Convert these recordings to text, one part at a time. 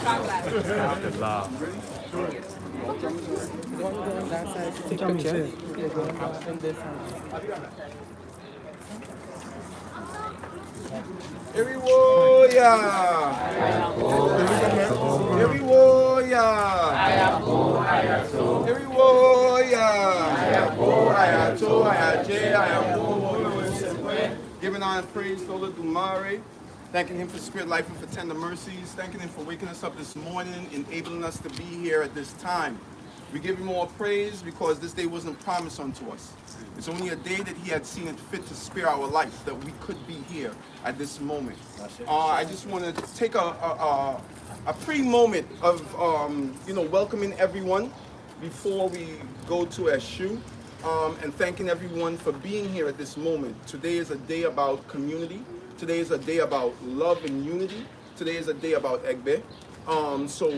Every warrior. Every warrior. Every warrior. Giving honor and praise to Ola Dumare. Thanking him for spirit, life, and for tender mercies. Thanking him for waking us up this morning, enabling us to be here at this time. We give him all praise because this day wasn't promised unto us. It's only a day that he had seen it fit to spare our life, that we could be here at this moment. I just want to take a pre-moment of welcoming everyone before we go to Eshu, and thanking everyone for being here at this moment. Today is a day about community. Today is a day about love and unity. Today is a day about Egbe. So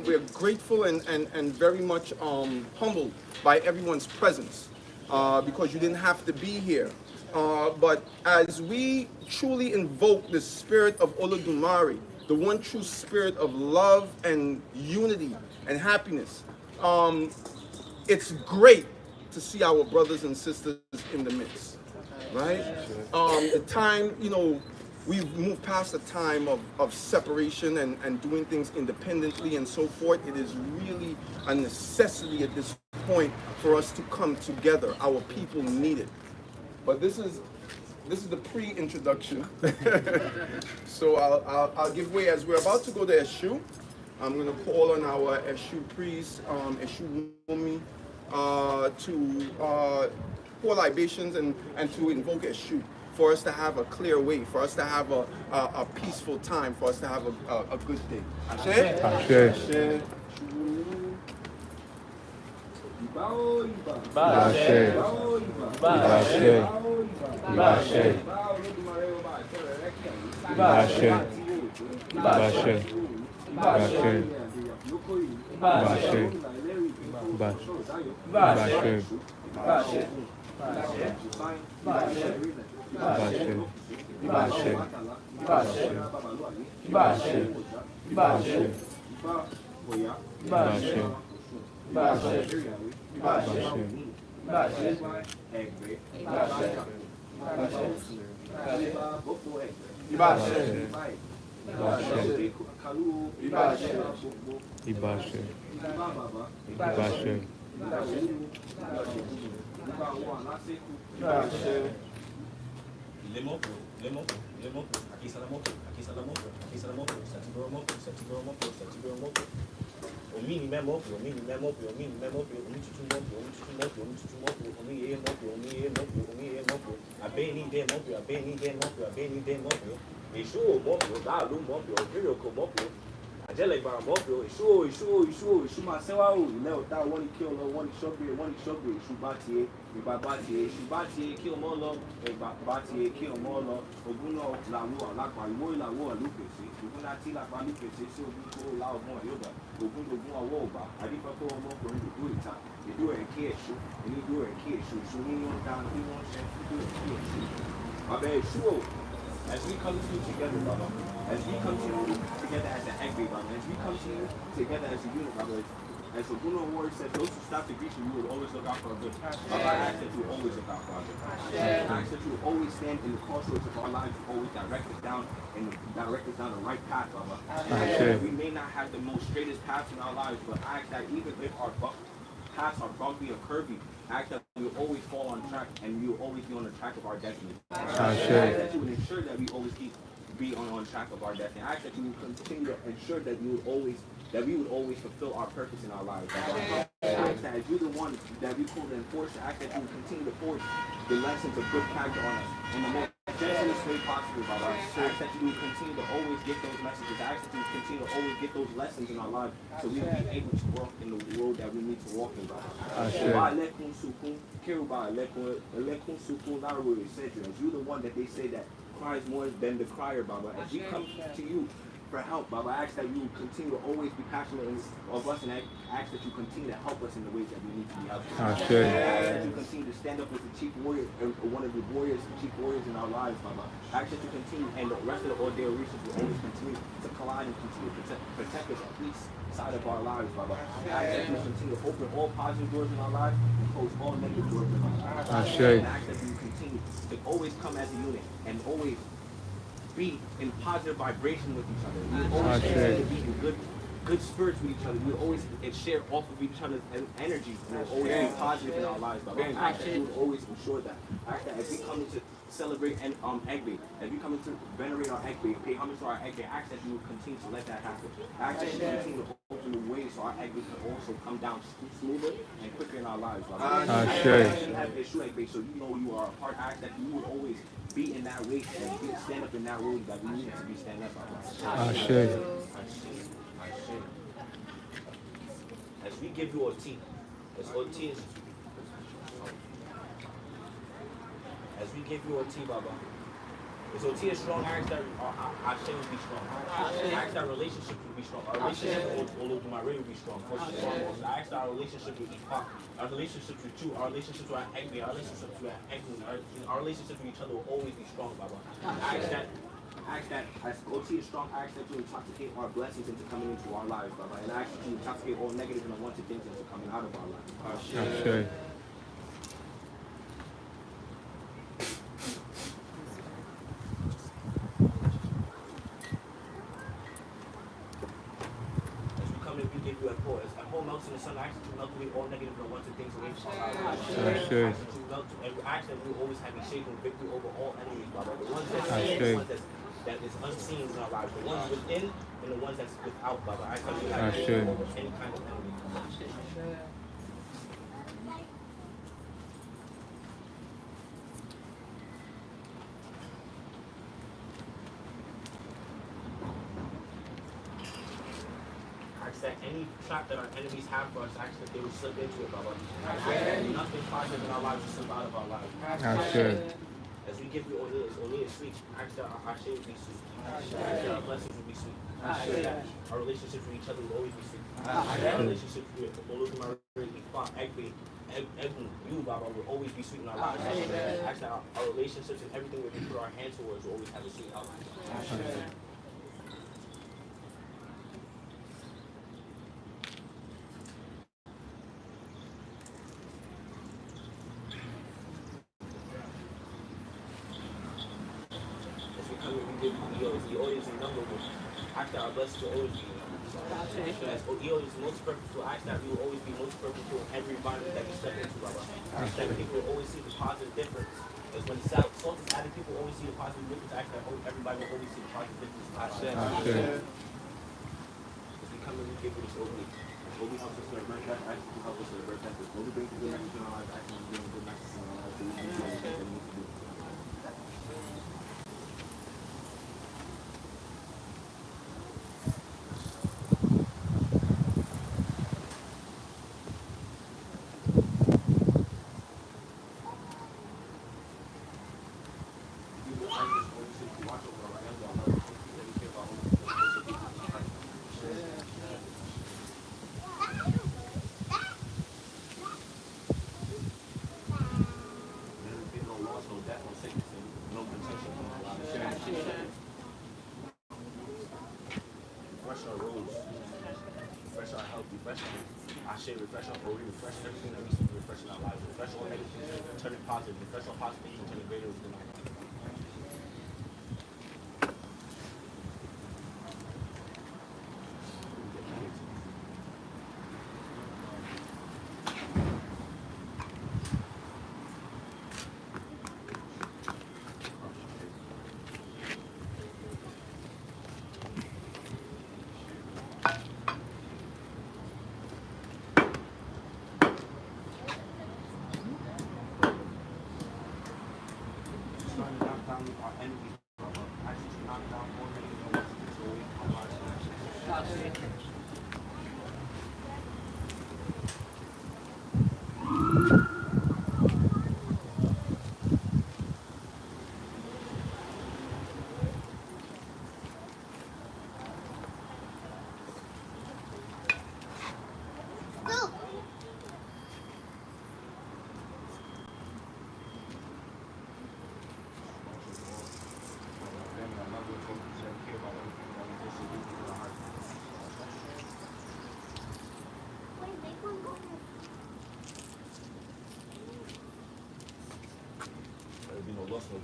we're grateful and very much humbled by everyone's presence, because you didn't have to be here. But as we truly invoke the spirit of Olodumare, the one true spirit of love and unity and happiness, it's great to see our brothers and sisters in the midst, right? The time, we've moved past the time of separation and doing things independently and so forth. It is really a necessity at this point for us to come together. Our people need it. But this is the pre-introduction. So I'll give way as we're about to go to Eshu. I'm going to call on our Eshu priest, Eshu Wumi, to pour libations and to invoke Eshu, for us to have a clear way, for us to have a peaceful time, for us to have a good day. Ashe? Ashe. Omini memopo, omini memopo, omini memopo, omini tutumopo, omini tutumopo, omini tutumopo, omini emopo, omini emopo, omini emopo, abeni de mopo, abeni de mopo, abeni de mopo, Eshu mopo, dalu mopo, Kiriko mopo, Ajele bar mopo, Eshu masewa o, Leo da one kill, one shobri, Eshu batie, Eshu batie, kill molo, batie, kill molo, Oguno, Lamu, Lakwa, Imo, Lamu, Lucas, Ogunati, Lakwa, Lucas, so we go loud more yoga. Ogun awoba, adipa ko mo ko ndu do ita, e do e kieshu, e ni do e kieshu, so ni on down, we want to do e kieshu. Abe shuo, as we come together, Baba, as we come together as an Egbe, Baba, as we come together as a unit, Baba, as the Bruno Ward said, those who stop the Grecian, you would always look out for a good. Baba, I ask that you always look out for our good. I ask that you always stand in the crossroads of our lives, you always direct us down the right path, Baba. We may not have the most straightest paths in our lives, but I ask that even if our paths are bumpy or curvy, I ask that we will always fall on track and we will always be on the track of our destiny. I ask that you would ensure that we always be on track of our destiny. I ask that you would continue to ensure that we would always fulfill our purpose in our lives. I ask that as you're the one that we call to enforce, I ask that you would continue to force the lessons of good character on us in the most gentlest way possible, Baba. So I ask that you would continue to always get those messages. I ask that you would continue to always get those lessons in our lives so we will be able to walk in the road that we need to walk in, Baba. As you're the one that they say that cries more than the crier, Baba. As we come to you, for help, Baba. I ask that you continue to always be passionate of us, and I ask that you continue to help us in the ways that we need to be helped. I ask that you continue to stand up as the chief warrior, one of the warriors, the chief warriors in our lives, Baba. I ask that you continue, and the rest of the Ordeo Research will always continue to collide and continue to protect us on each side of our lives, Baba. I ask that you continue to open all positive doors in our lives and close all negative doors in our lives. And I ask that you continue to always come as a unit and always be in positive vibration with each other. We always continue to be in good spirits with each other. We always share off of each other's energy, and we'll always be positive in our lives. But I ask that you will always ensure that. I ask that as we come to celebrate Egg Day, as we come to venerate our Egg Day, pay homage to our Egg Day, I ask that you will continue to let that happen. I ask that you continue to open the way so our Egg Day can also come down smoother and quicker in our lives. I ask that you have issue Egg Day, so you know you are a part. I ask that you will always be in that way and stand up in that role that we need to be standing up. As we give you OT, as OT is, as we give you OT, Baba, as OT is strong, I ask that our shame will be strong. I ask that relationship will be strong. Our relationship with Olodumare will be strong. I ask that our relationship with Ifa, our relationship with you, our relationship with our Egbe, our relationship with our Egungun, our relationship with each other will always be strong, Baba. I ask that as OT is strong, I ask that you intoxicate our blessings into coming into our lives, Baba. And I ask that you intoxicate all negative and unwanted things into coming out of our lives. Melts in the sun, I ask that you melt away all negative and unwanted things away from our lives. I ask that you always have a shaking victory over all enemies, Baba. The ones that is unseen in our lives, the ones within and the ones that's without, Baba. I ask that you have victory over any kind of enemy. That any trap that our enemies have for us, actually, they will slip into it, Baba. Nothing positive in our lives will slip out of our lives. As we give you only a sweet, actually, our shade will be sweet. Actually, our blessings will be sweet. Our relationships with each other will always be sweet. Our relationships with Olodumare, Ifa, Egbe, Egungun, you, Baba, will always be sweet in our lives. Actually, our relationships and everything that we put our hands towards will always have a sweet outline. The audience in number will act that our blessings will always be. As EO is most purposeful, act that we will always be most purposeful in every environment that we step into, Baba. Act that people will always see the positive difference. As when salt is added, people always see the positive difference. Act that everybody will always see the positive difference. As we come in, we give you this opening. Holy helps us to avert that. Ask you to help us to avert that. Holy brings the good message in our lives. Ask you to bring the good message in our lives. So we can do everything that we need to do. Refresh our body, refresh everything that needs to be refreshed in our lives, refresh all negative things, turn it positive, refresh all positive things, turn it greater within our lives.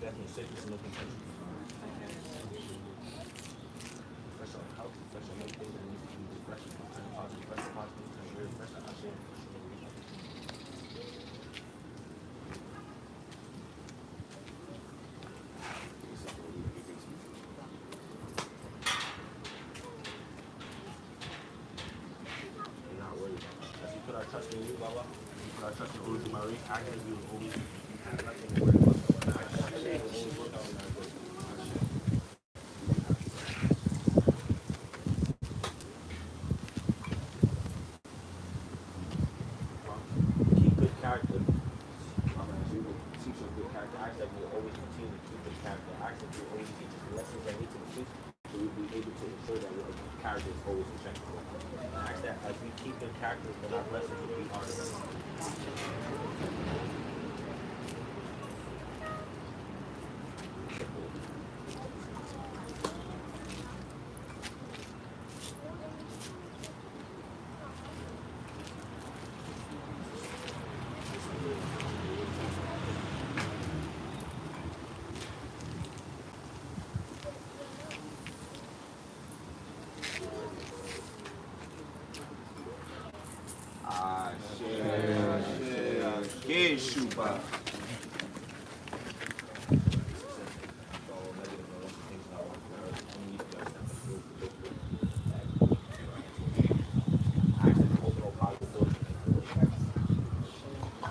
death, no sickness, no contention. Fresh on health, fresh on everything that needs to be refreshed, turn positive, fresh positive, turn weird, fresh on our shit. Put our trust in you, Baba. We put our trust in Uru Marie. Actually, we will always have nothing to worry about. Actually, we will always work out in our good. Keep good character. We will teach us good character. Actually, we will always continue to keep good character. Actually, we will always teach us the lessons that need to be taught. So we will be able to ensure that our character is always in check. Ask that as we keep the characters, then our blessings will be harder. Yeshua.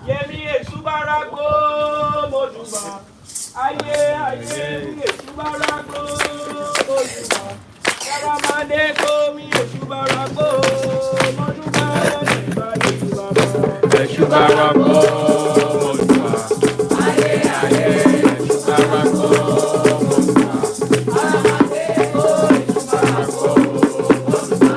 Yemi Esubarago Mojuba. Aye, mi Esubarago Mojuba. Yaramade Komi Esubarago Mojuba. Esubarago Mojuba. Aye, Esubarago Mojuba. Yaramade Komi Esubarago Mojuba.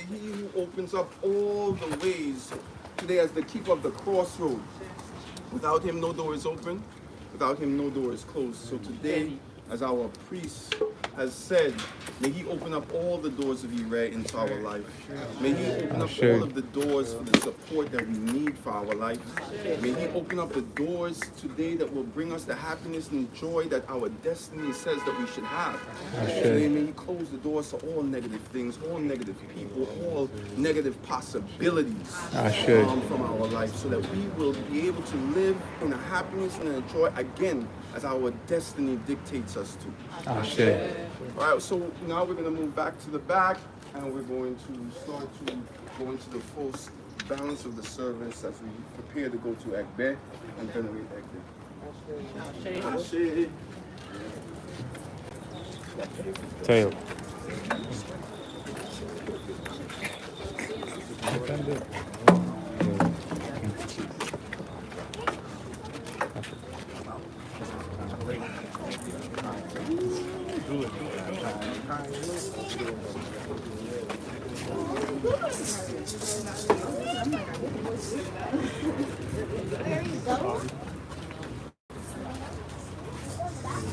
he who opens up all the ways. Today, as the keeper of the crossroad, without him, no door is open. Without him, no door is closed. So today, as our priest has said, may he open up all the doors of Ire into our life. May he open up all of the doors for the support that we need for our life. May he open up the doors today that will bring us the happiness and joy that our destiny says that we should have. Today, may he close the doors to all negative things, all negative people, all negative possibilities from our life, so that we will be able to live in a happiness and a joy again as our destiny dictates us to. All right, so now we're going to move back to the back, and we're going to start to go into the full balance of the service as we prepare to go to Egbe and venerate Egbe. Tail.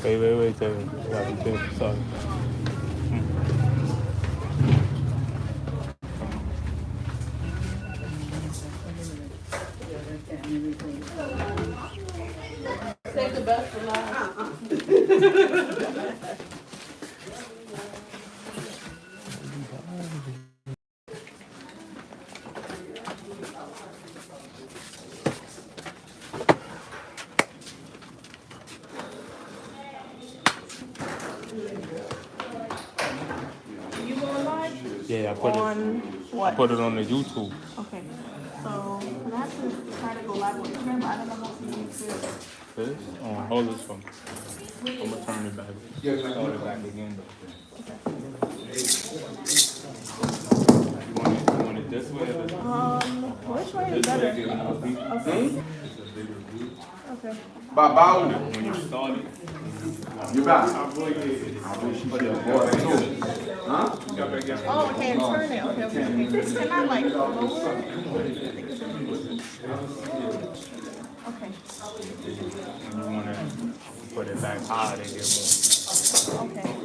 Wait, sorry. Save the best for last. You go live? Yeah, I put it on the YouTube. Okay. So, I have to try to go live on Instagram, but I don't know how to use this. This? Hold this from. I'm gonna turn it back. Start it back again. You want it this way or this way? Which way is better? Okay. Okay. When you start it, You back? Oh, okay, and turn it. Okay. Can I like lower it? Okay. you wanna put it back high to get more. Okay.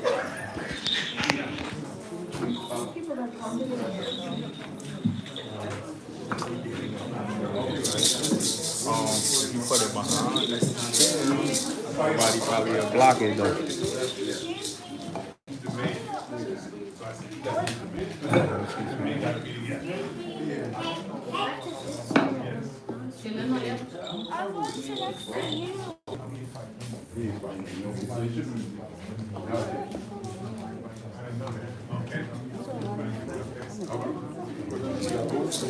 People that come If you put it behind, somebody probably a block it though. I want to next to you.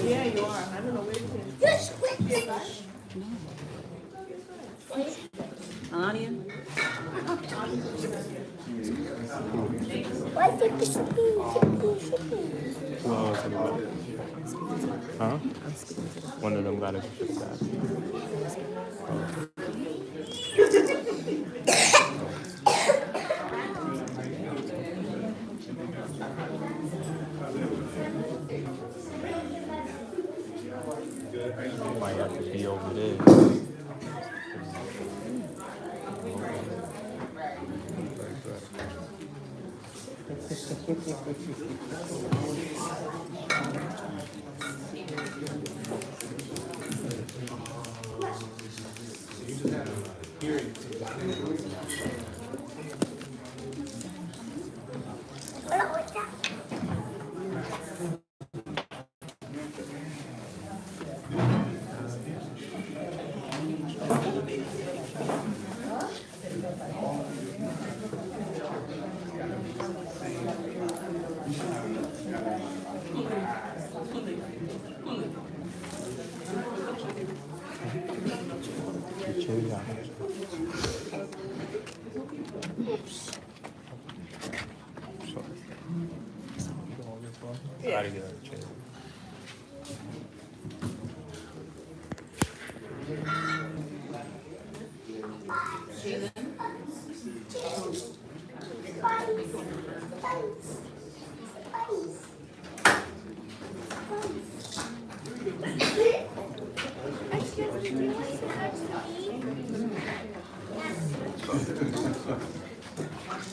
Yeah, you are. I don't know where it is. Ania? Why did this be? Huh? One of them got a ship that. Might have to be over there.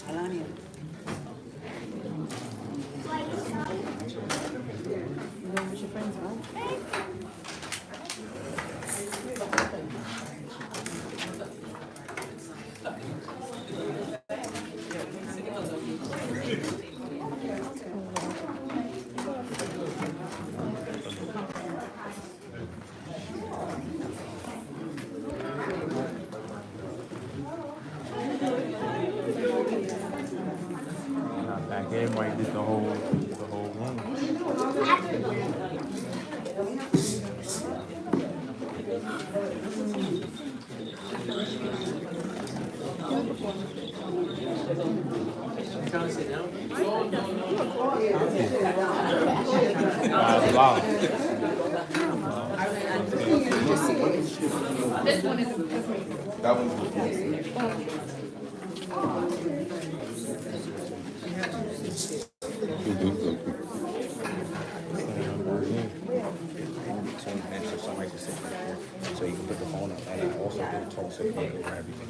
Alania. You going with your friends, right? Back here might get the whole room. Wow. That one's So you can put the phone up and also do the talk so you can go grab everything.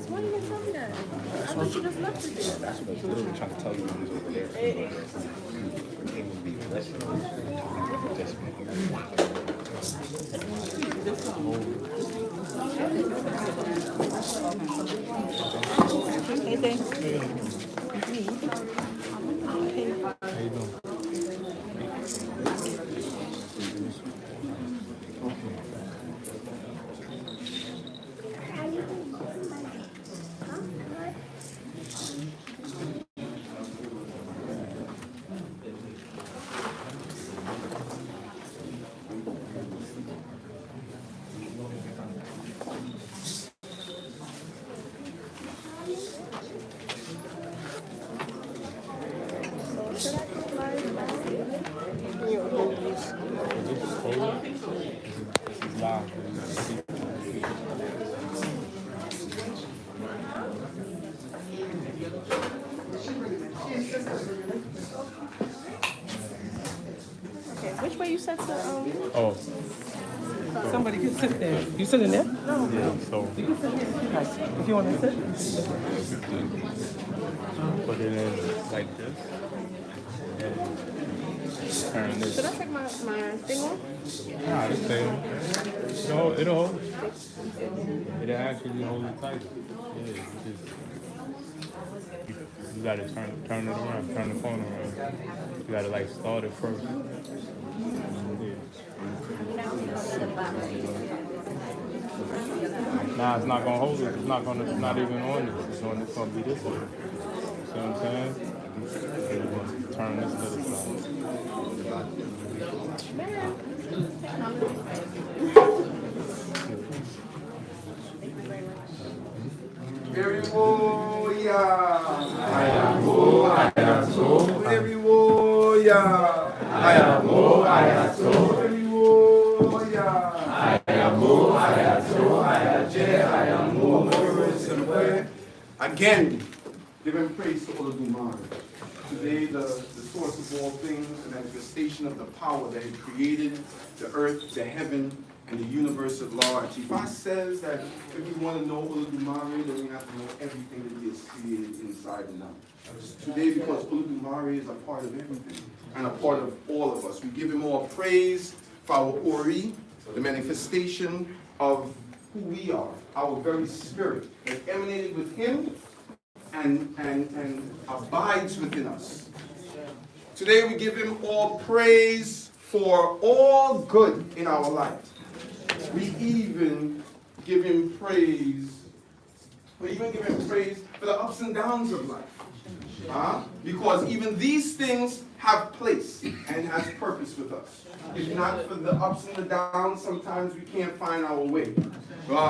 Why you didn't tell me that? I thought you just left it there. That's what I was literally trying to tell you when he was over there. It would be Anything? How you doing? Okay, which way you set the Oh, Somebody can sit there. You sit in there? yeah, so You can sit here. If you want to sit. put it in like this. And turn this. Should I take my thing off? Nah, it's stay. It'll hold. It'll actually hold it tight. Yeah, you gotta turn it around, turn the phone around. You gotta like start it first. Yeah. Nah, it's not gonna hold it. It's not even on it. It's gonna be this way. See what I'm saying? And you're gonna turn this to the side. Again, giving praise to Olodumare. Today, the source of all things, the manifestation of the power that had created the earth, the heaven, and the universe at large. Ifa says that if we want to know Olodumare, then we have to know everything that he has created inside and out. Today, because Olodumare is a part of everything and a part of all of us, we give him all praise for our Ori, the manifestation of who we are, our very spirit that emanated with him and abides within us. Today we give him all praise for all good in our life. We even give him praise. We even give him praise for the ups and downs of life. Because even these things have place and has purpose with us. If not for the ups and the downs, sometimes we can't find our way.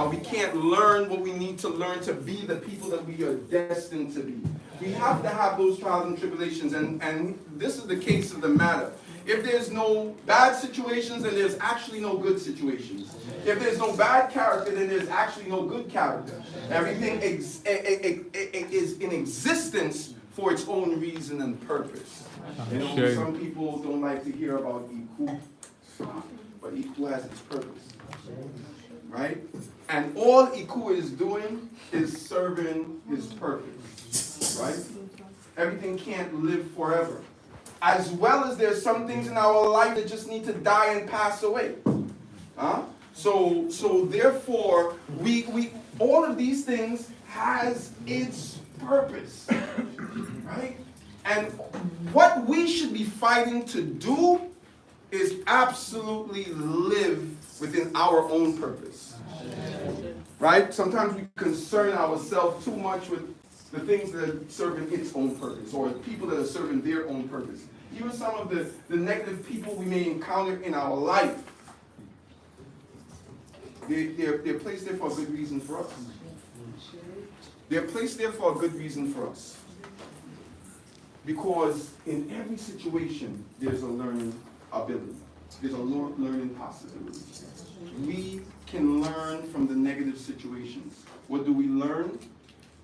We can't learn what we need to learn to be the people that we are destined to be. We have to have those trials and tribulations, and this is the case of the matter. If there's no bad situations, then there's actually no good situations. If there's no bad character, then there's actually no good character. Everything is in existence for its own reason and purpose. You know, some people don't like to hear about Iku, but Iku has its purpose. right? And all Iku is doing is serving his purpose, right? Everything can't live forever. As well as there's some things in our life that just need to die and pass away. Huh? So therefore, we all of these things has its purpose, right? And what we should be fighting to do is absolutely live within our own purpose, right? Sometimes we concern ourselves too much with the things that are serving its own purpose, or the people that are serving their own purpose. Even some of the negative people we may encounter in our life, they're placed there for a good reason for us. They're placed there for a good reason for us. Because in every situation, there's a learning ability. There's a learning possibility. We can learn from the negative situations. What do we learn?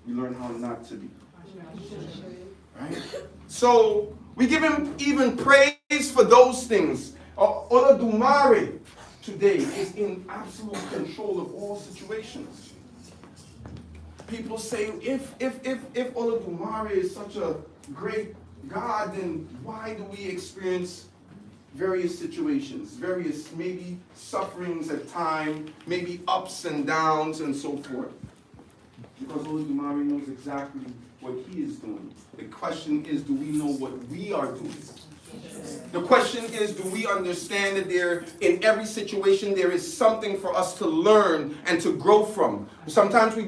We learn how not to be. Right? So, we give him even praise for those things. Olodumare today is in absolute control of all situations. People say, if Olodumare is such a great God, then why do we experience various situations, various maybe sufferings at times, maybe ups and downs and so forth? Because Olodumare knows exactly what he is doing. The question is, do we know what we are doing? The question is, do we understand that in every situation there is something for us to learn and to grow from? Sometimes we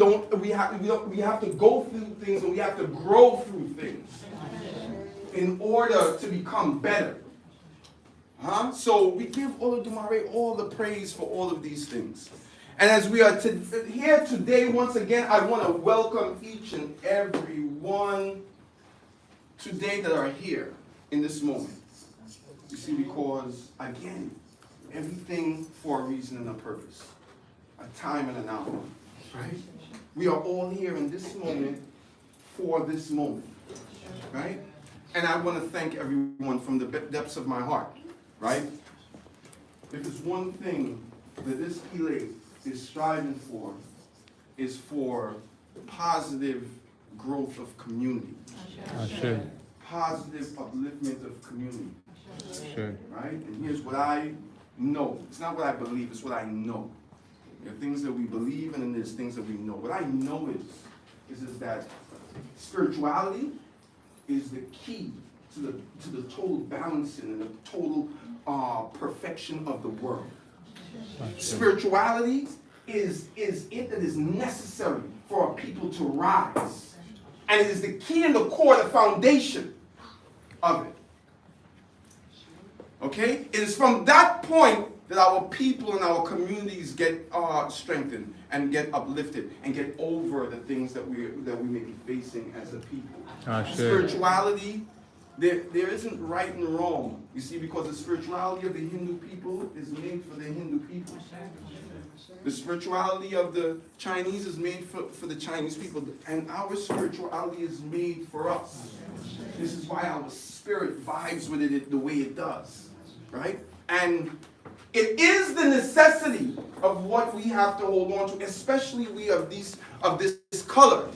have to go through things, and we have to grow through things in order to become better. So we give Olodumare all the praise for all of these things. And as we are here today, once again, I want to welcome each and every one today that are here in this moment. You see, because, again, everything for a reason and a purpose, a time and an hour, right? We are all here in this moment for this moment, right? And I want to thank everyone from the depths of my heart, right? If there's one thing that this Ile is striving for, is for positive growth of community. Positive upliftment of community. Right? And here's what I know. It's not what I believe, it's what I know. There are things that we believe and then there's things that we know. What I know is that spirituality is the key to the total balancing and the total perfection of the world. Spirituality is it that is necessary for a people to rise. And it is the key and the core, the foundation of it. Okay? It is from that point that our people and our communities get strengthened and get uplifted and get over the things that we may be facing as a people. Spirituality, there isn't right and wrong. You see, because the spirituality of the Hindu people is made for the Hindu people. The spirituality of the Chinese is made for the Chinese people. And our spirituality is made for us. This is why our spirit vibes with it the way it does. Right? And it is the necessity of what we have to hold on to, especially we of this color.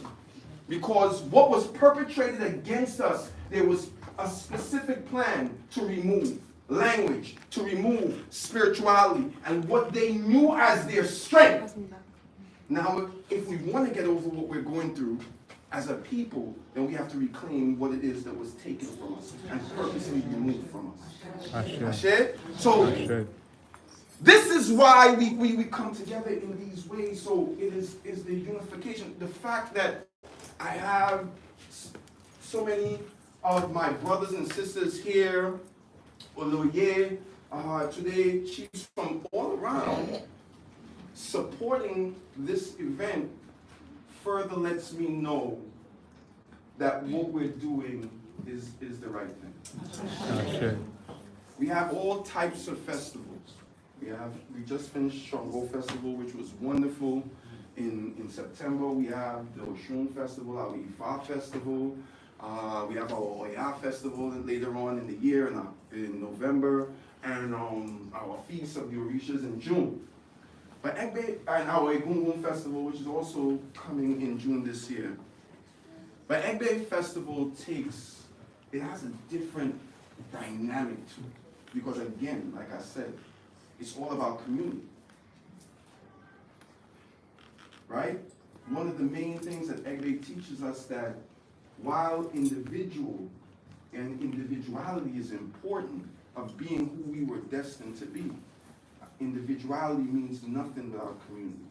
Because what was perpetrated against us, there was a specific plan to remove language, to remove spirituality, and what they knew as their strength. Now, if we want to get over what we're going through as a people, then we have to reclaim what it is that was taken from us and purposely removed from us. Ashe? So, this is why we come together in these ways. So it is the unification. The fact that I have so many of my brothers and sisters here, Oloye, today, chiefs from all around, supporting this event further lets me know that what we're doing is the right thing. We have all types of festivals. We just finished Shango Festival, which was wonderful. In September, we have the Oshun Festival, our Ifa Festival. We have our Oya Festival later on in the year, in November, and our Feast of the Orishas in June. But Egbe and our Egungun festival, which is also coming in June this year. But Egbe festival it has a different dynamic to it. Because again, like I said, it's all about community. Right? One of the main things that Egbe teaches us that while individual and individuality is important of being who we were destined to be, individuality means nothing without community.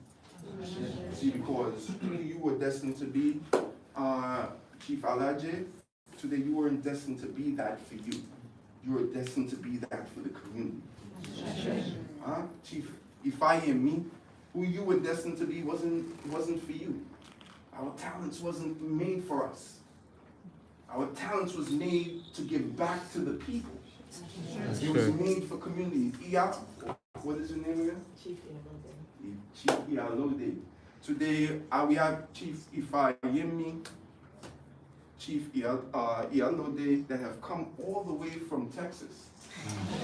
See, because who you were destined to be, Chief Alaje, today you weren't destined to be that for you. You were destined to be that for the community. Chief Ifayemi, who you were destined to be wasn't for you. Our talents wasn't made for us. Our talents was made to give back to the people. It was made for community. What is your name again? Chief Ialode. Today we have Chief Ifayemi, Chief Ialode that have come all the way from Texas.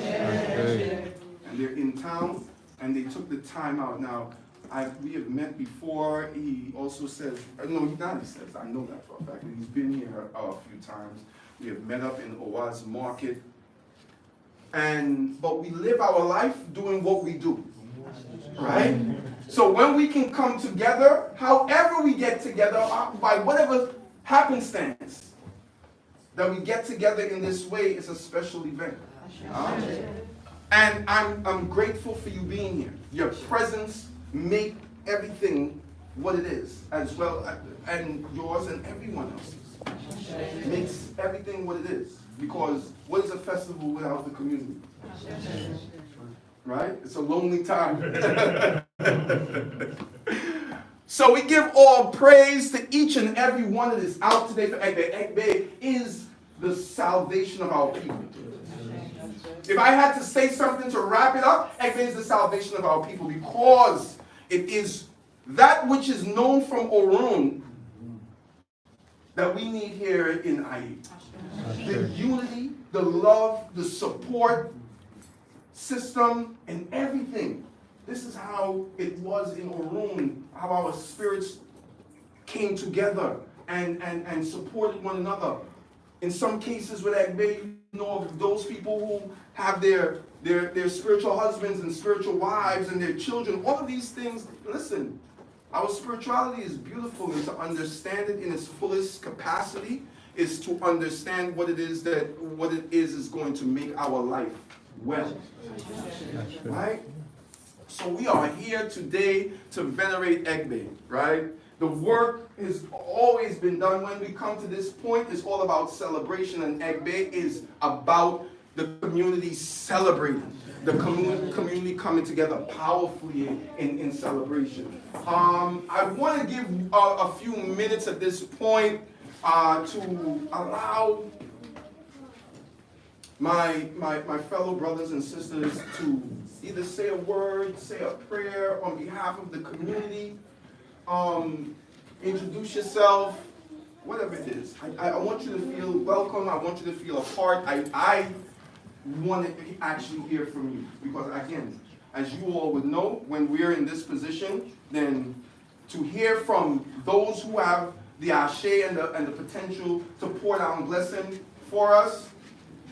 And they're in town and they took the time out. Now, we have met before. He also says, no, he says, I know that for a fact. He's been here a few times. We have met up in Owa's market. But we live our life doing what we do. Right? So when we can come together, however we get together, by whatever happenstance, that we get together in this way, is a special event. And I'm grateful for you being here. Your presence make everything what it is, as well, and yours and everyone else's. Makes everything what it is. Because what is a festival without the community? Right? It's a lonely time. So we give all praise to each and every one that is out today for Egbe. Egbe is the salvation of our people. If I had to say something to wrap it up, Egbe is the salvation of our people because it is that which is known from Orun that we need here in IE. The unity, the love, the support system, and everything. This is how it was in Orun, how our spirits came together and supported one another. In some cases with Egbe, you know of those people who have their spiritual husbands and spiritual wives and their children. All of these things, listen, our spirituality is beautiful, and to understand it in its fullest capacity is to understand what it is going to make our life well. Right? So we are here today to venerate Egbe, right? The work has always been done. When we come to this point, it's all about celebration, and Egbe is about the community celebrating, the community coming together powerfully in celebration. I want to give a few minutes at this point to allow my fellow brothers and sisters to either say a word, say a prayer on behalf of the community, introduce yourself, whatever it is. I want you to feel welcome. I want you to feel a part. I want to actually hear from you because, again, as you all would know, when we're in this position, then to hear from those who have the ashe and the potential to pour down blessing for us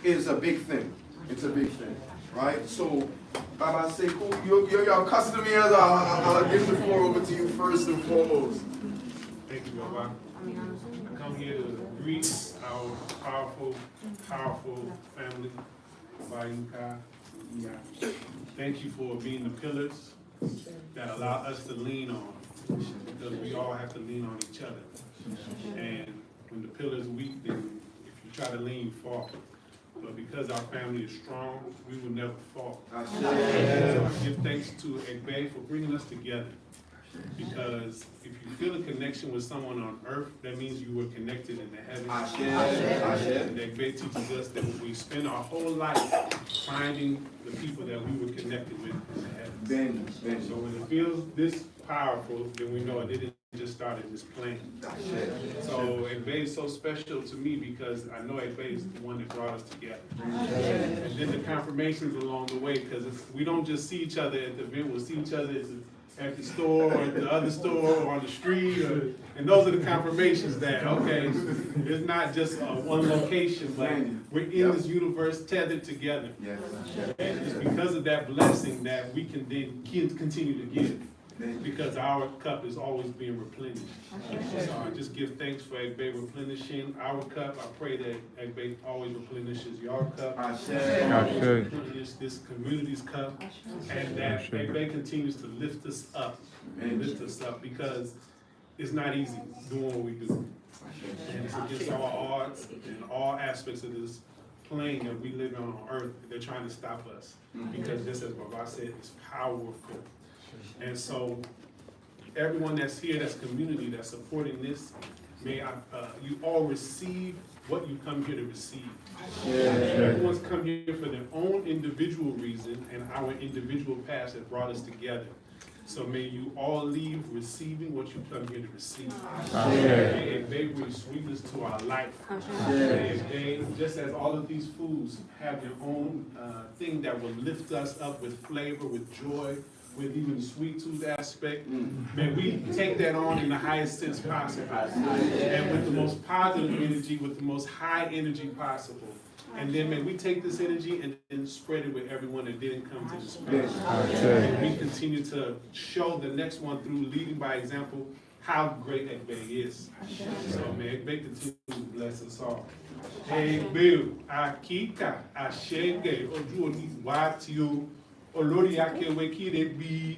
is a big thing. It's a big thing, right? So, Baba Sekou, you're your customers. I'll give the floor over to you first and foremost. Thank you, Baba. I come here to greet our powerful family, Bayuka. Thank you for being the pillars that allow us to lean on, because we all have to lean on each other. And when the pillar's weak, then if you try to lean, you fall. But because our family is strong, we will never fall. So I give thanks to Egbe for bringing us together. Because if you feel a connection with someone on earth, that means you were connected in the heavens. And Egbe teaches us that we spend our whole life finding the people that we were connected with in the heavens. So when it feels this powerful, then we know it just started this plan. So Egbe is so special to me because I know Egbe is the one that brought us together. And then the confirmations along the way, because we don't just see each other at the event, we'll see each other at the store or at the other store or on the street. And those are the confirmations that, okay, it's not just one location, but we're in this universe tethered together. And it's because of that blessing that we can then continue to give. Because our cup is always being replenished. So I just give thanks for Egbe replenishing our cup. I pray that Egbe always replenishes your cup. Replenish this community's cup. And that Egbe continues to lift us up. Because it's not easy doing what we do. And it's against all odds and all aspects of this plane that we live on earth. They're trying to stop us. Because just as Baba said, it's powerful. And so, everyone that's here, that's community, that's supporting this, may you all receive what you come here to receive. Everyone's come here for their own individual reason, and our individual past that brought us together. So may you all leave receiving what you come here to receive. May they bring sweetness to our life. May they, just as all of these foods have their own thing that will lift us up with flavor, with joy, with even the sweet tooth aspect, may we take that on in the highest sense possible, and with the most positive energy, with the most high energy possible. And then may we take this energy and then spread it with everyone that didn't come to this place. And we continue to show the next one through leading by example how great Egbe is. So may Egbe continue to bless us all. Egbe, Akika, Ashege, Ojuoni, Watio, Olori Akewe Kirebi,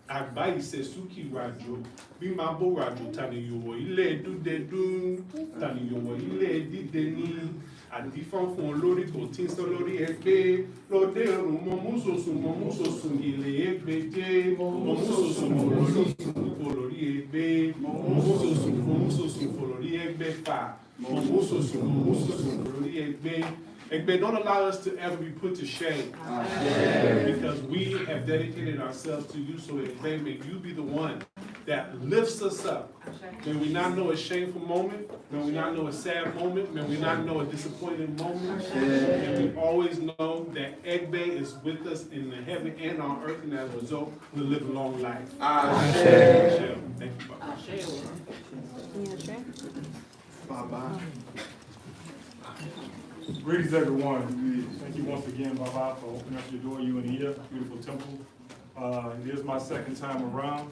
Agba Isesuki Rajo, Bimabo Rajo, Tani Yowo Ile Dudedun, Tani Yowo Ile Dideni, Adifan fún olórí kò tí ń sọ lórí ẹgbẹ́ lóde ọ̀run mọ̀músòsùn ilé ẹgbẹ́ jẹ́ mọ̀músòsùn olórí ẹgbẹ́ mọ̀músòsùn olórí ẹgbẹ́ fà mọ̀músòsùn olórí ẹgbẹ́. Egbe, don't allow us to ever be put to shame. Because we have dedicated ourselves to you, so Egbe, may you be the one that lifts us up. May we not know a shameful moment, may we not know a sad moment, may we not know a disappointing moment. And we always know that Egbe is with us in the heaven and on earth, and as a result, we'll live a long life. Thank you, Baba. Greetings, everyone. Thank you once again, Baba, for opening up your door, you and Ida, beautiful temple. It is my second time around,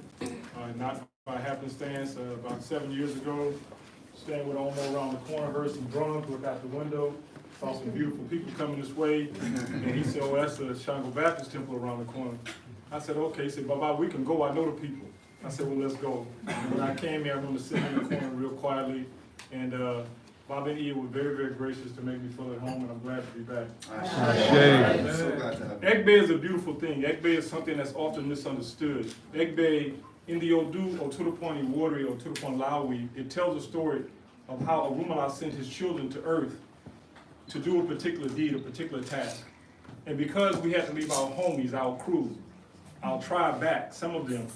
not by happenstance. About 7 years ago, staying with Omo around the corner, heard some drums, looked out the window, saw some beautiful people coming this way, and he said, oh, that's the Shango Baptist temple around the corner. I said, okay. He said, Baba, we can go, I know the people. I said, well, let's go. And when I came here, I remember sitting in the corner real quietly, and Bob and Ida were very, very gracious to make me feel at home, and I'm glad to be back. Egbe is a beautiful thing. Egbe is something that's often misunderstood. Egbe, in the Odu, Otudupon Iwori, Otudupon Lawi, it tells a story of how Orumala sent his children to earth to do a particular deed, a particular task. And because we had to leave our homies, our crew, our tribe back, some of them,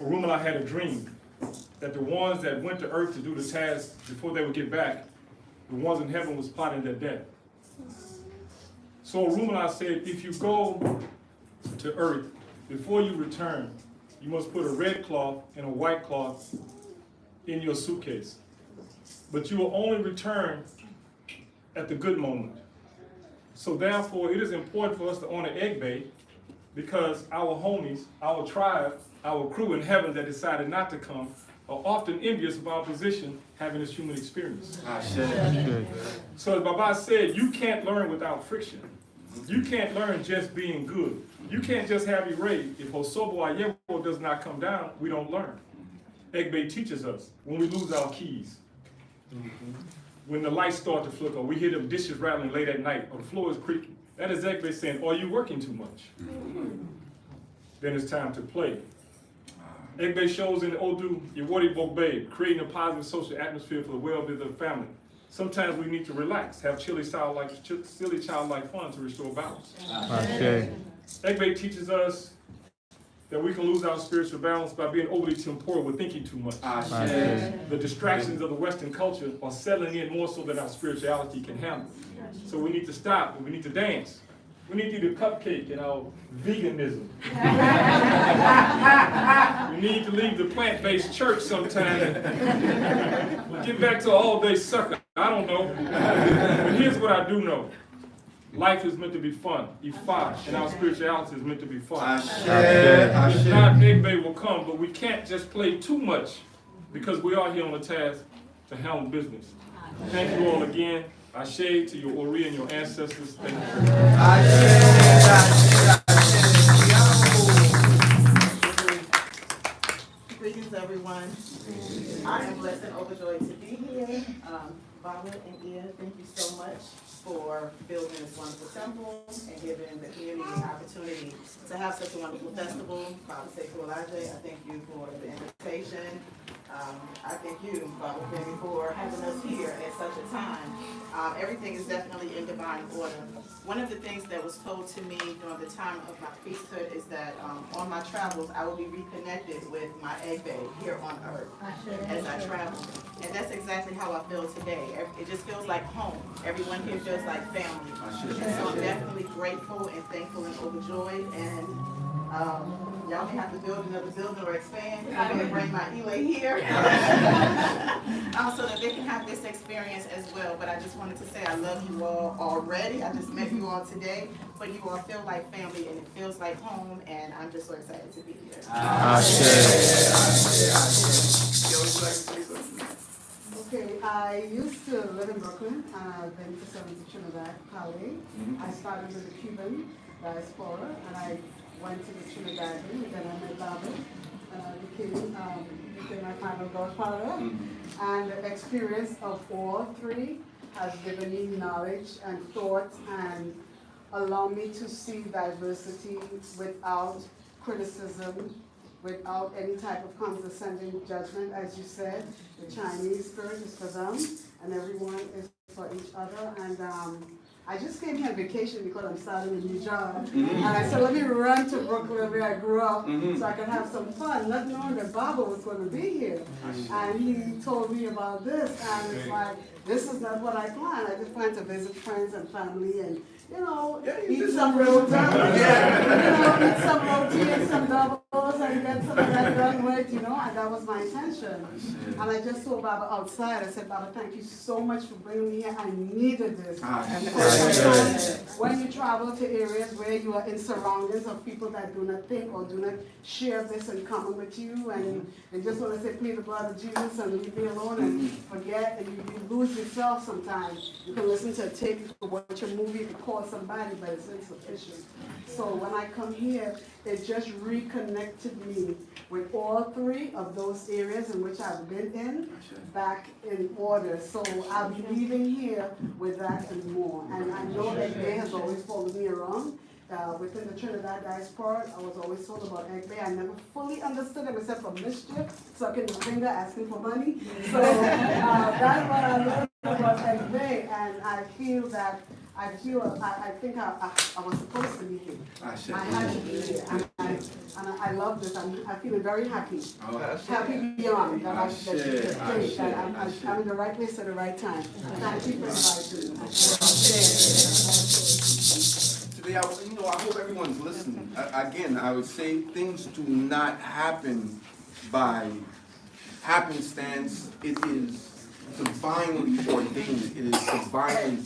Orumala had a dream that the ones that went to earth to do the task before they would get back, the ones in heaven was plotting their death. So Orumala said, if you go to earth, before you return, you must put a red cloth and a white cloth in your suitcase. But you will only return at the good moment. So therefore, it is important for us to honor Egbe, because our homies, our tribe, our crew in heaven that decided not to come are often envious of our position having this human experience. So as Baba said, you can't learn without friction. You can't learn just being good. You can't just have erase. If Osobo Ayewo does not come down, we don't learn. Egbe teaches us when we lose our keys, when the lights start to flicker, we hear them dishes rattling late at night, or the floor is creaking. That is Egbe saying, are you working too much? Then it's time to play. Egbe shows in Odu, Iwori Bogbe, creating a positive social atmosphere for the well-being of the family. Sometimes we need to relax, have silly childlike fun to restore balance. Egbe teaches us that we can lose our spiritual balance by being overly temporal. We're thinking too much. The distractions of the Western culture are settling in more so than our spirituality can handle. So we need to stop and we need to dance. We need to eat a cupcake in our veganism. We need to leave the plant-based church sometime. We'll get back to all-day sucker. I don't know. But here's what I do know. Life is meant to be fun. And our spirituality is meant to be fun. If not, Egbe will come, but we can't just play too much because we are here on a task to handle business. Thank you all again. Ashe to your Ori and your ancestors. Thank you. Greetings, everyone. I am blessed and overjoyed to be here. Baba and Ia, thank you so much for building this wonderful temple and giving the community an opportunity to have such a wonderful festival. Baba Sekou Olaje, I thank you for the invitation. I thank you, Baba Femi, for having us here at such a time. Everything is definitely in divine order. One of the things that was told to me during the time of my priesthood is that on my travels, I will be reconnected with my Egbe here on earth as I travel. And that's exactly how I feel today. It just feels like home. Everyone here feels like family. And so I'm definitely grateful and thankful and overjoyed. And y'all may have to build another building or expand. I'm going to bring my Ile here so that they can have this experience as well. But I just wanted to say I love you all already. I just met you all today. But you all feel like family and it feels like home. And I'm just so excited to be here. Okay, I used to live in Brooklyn, and I've been to 70 Trinidad, Cali. I started with the Cuban diaspora, and I went to the Trinidadian, and then I met Baba, and I became my final godfather. And the experience of all three has given me knowledge and thought and allowed me to see diversity without criticism, without any type of condescending judgment. As you said, the Chinese spirit is for them, and everyone is for each other. And I just came here on vacation because I'm starting a new job. And I said, let me run to Brooklyn where I grew up so I could have some fun, not knowing that Baba was going to be here. And he told me about this, and it's like, this is not what I planned. I just planned to visit friends and family and, eat some roti, eat some roti and some doubles and get some of that done with, and that was my intention. And I just told Baba outside, I said, Baba, thank you so much for bringing me here. I needed this. When you travel to areas where you are in surroundings of people that do not think or do not share this in common with you, and they just want to say, plead the blood of Jesus and leave me alone and forget, and you lose yourself sometimes. You can listen to a tape, you can watch a movie, you can call somebody, but it's insufficient. So when I come here, it just reconnected me with all three of those areas in which I've been in, back in order. So I'll be leaving here with that and more. And I know that Egbe has always followed me around. Within the Trinidad diaspora, I was always told about Egbe. I never fully understood him except for mischief, sucking the finger, asking for money. So that's what I learned about Egbe, and I feel that I think I was supposed to be here. I had to be here, and I love this. I'm feeling very happy. Happy beyond that I'm in the right place at the right time. Thank you for inviting me. Today, I hope everyone's listening. Again, I would say things do not happen by happenstance. It is divinely ordained. It is divinely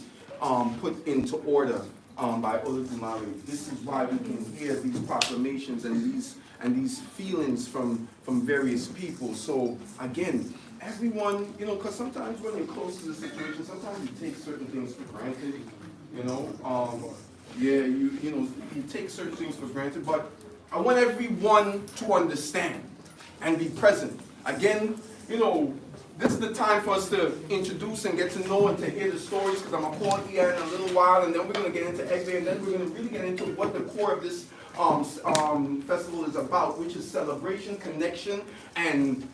put into order by Olodumare. This is why we can hear these proclamations and these feelings from various people. So again, everyone, because sometimes when you're close to the situation, sometimes you take certain things for granted. You take certain things for granted. But I want everyone to understand and be present. Again, this is the time for us to introduce and get to know and to hear the stories, because I'm going to call Ia in a little while, and then we're going to get into Egbe, and then we're going to really get into what the core of this festival is about, which is celebration, connection, and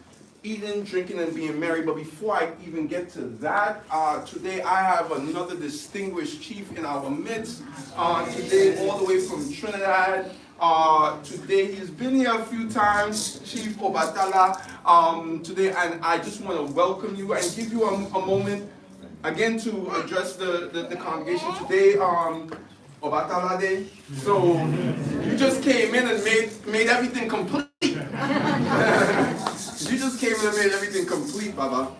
eating, drinking, and being merry. But before I even get to that, today I have another distinguished chief in our midst. Today, all the way from Trinidad. Today, he's been here a few times, Chief Obatala. Today, and I just want to welcome you and give you a moment again to address the congregation today. Obatala Day. So you just came in and made everything complete. You just came in and made everything complete, Baba.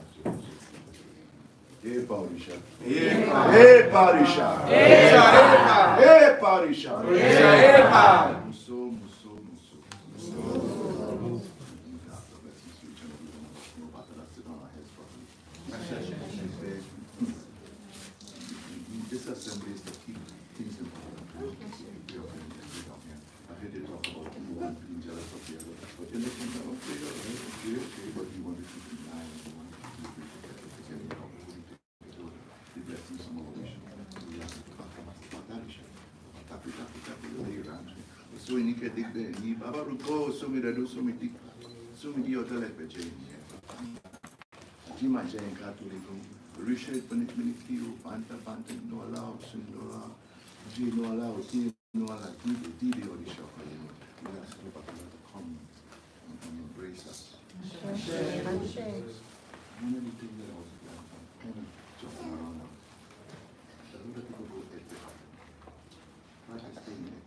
Hey, Parisha. Yeah. Hey, Parisha. Hey, Parisha. Muso. This assembly is to keep things in order. I heard you talk about you want being jealous of the other, but in the kingdom of God, okay, but you want to keep in line and you want to keep the blessings of our mission. We have to so in the ni Baba Ruko, so me do so me hotel at Pechini. Jima Jane Catholic, Richard Panitminiki, Panta, no allow, Sin no allow, G no allow, T no allow, D or the shop. We ask you to come and embrace us. One of the things that I was kind of jumping around now, a lot of people go at the heart. Try to stay in it,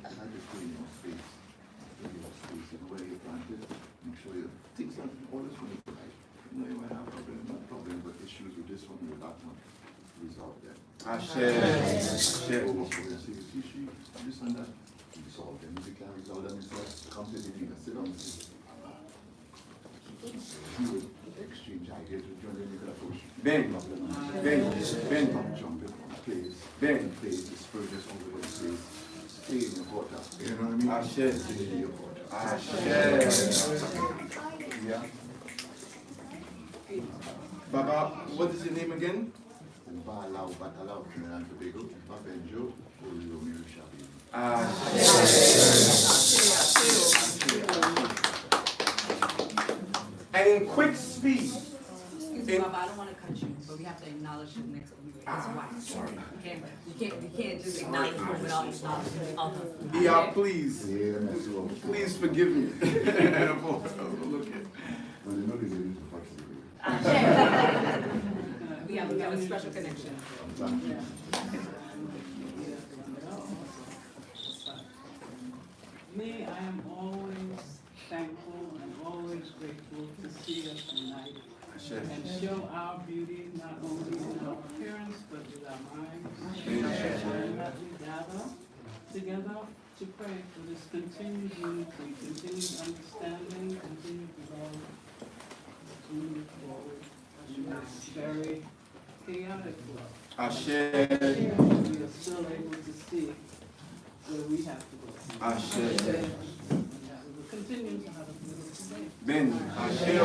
try to stay in your space. In your space, and where you're planted, make sure you things are always going to be right. You know, you might have problem, but issues with this one, with that one, resolve them. I share. This and that, resolve them. If you can't resolve them, come to the leader, sit down. Exchange ideas with John, then you could approach. Ben, jump in from place, the spirit is over the place. Stay in your water. You know what I mean? I share. Stay in your water. I share. Yeah. Baba, what is your name again? Batala, Trinidad and Tobago, Babenjo, Olio Shabi. And in quick speed. Excuse me, Baba, I don't want to cut you, but we have to acknowledge the next one. That's why. Sorry. You can't just acknowledge one without acknowledging the other. Yeah, please. Please forgive me. We have a special connection. Me, I am always thankful and always grateful to see us tonight and show our beauty not only in our appearance but with our minds. And that we gather together to pray for this continued unity, continued understanding, continued love to move forward in this very chaotic world. I share. We are still able to see where we have to go. I share. We will continue to have a beautiful day. Ben, I share.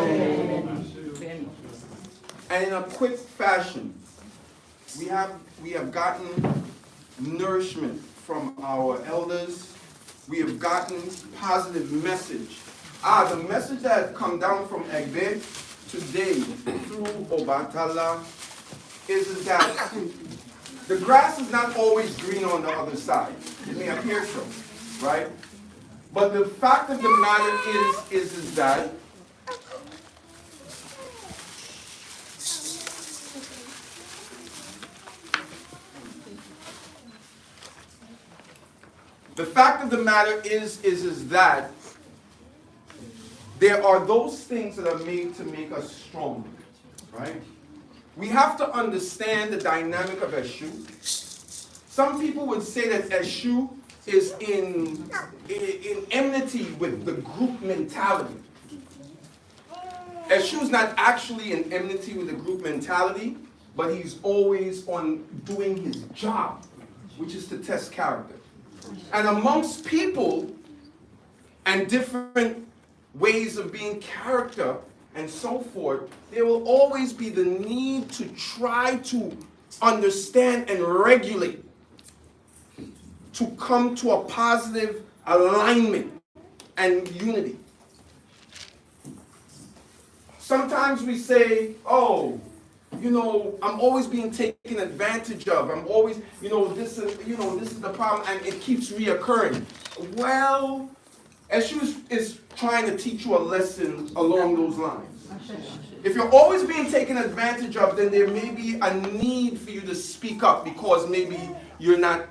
And in a quick fashion, we have gotten nourishment from our elders. We have gotten positive message. The message that come down from Egbe today through Obatala is that the grass is not always green on the other side. It may appear so, right? But the fact of the matter is that that there are those things that are made to make us stronger, right? We have to understand the dynamic of Eshu. Some people would say that Eshu is in enmity with the group mentality. Eshu is not actually in enmity with the group mentality, but he's always on doing his job, which is to test character. And amongst people and different ways of being character and so forth, there will always be the need to try to understand and regulate, to come to a positive alignment and unity. Sometimes we say, oh, you know, I'm always being taken advantage of. I'm always, this is the problem, and it keeps reoccurring. Well, Eshu is trying to teach you a lesson along those lines. If you're always being taken advantage of, then there may be a need for you to speak up because maybe you're not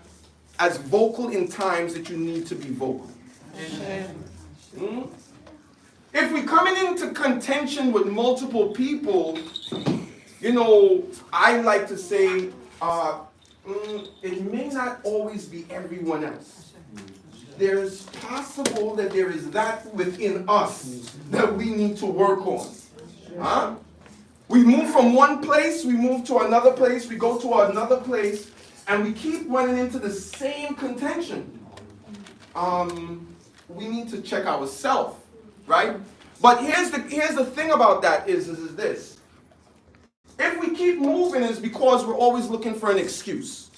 as vocal in times that you need to be vocal. If we're coming into contention with multiple people, I like to say, it may not always be everyone else. There's possible that there is that within us that we need to work on. Huh? We move from one place, we move to another place, we go to another place, and we keep running into the same contention. We need to check ourselves, right? But here's the thing about that is this. If we keep moving, it's because we're always looking for an excuse.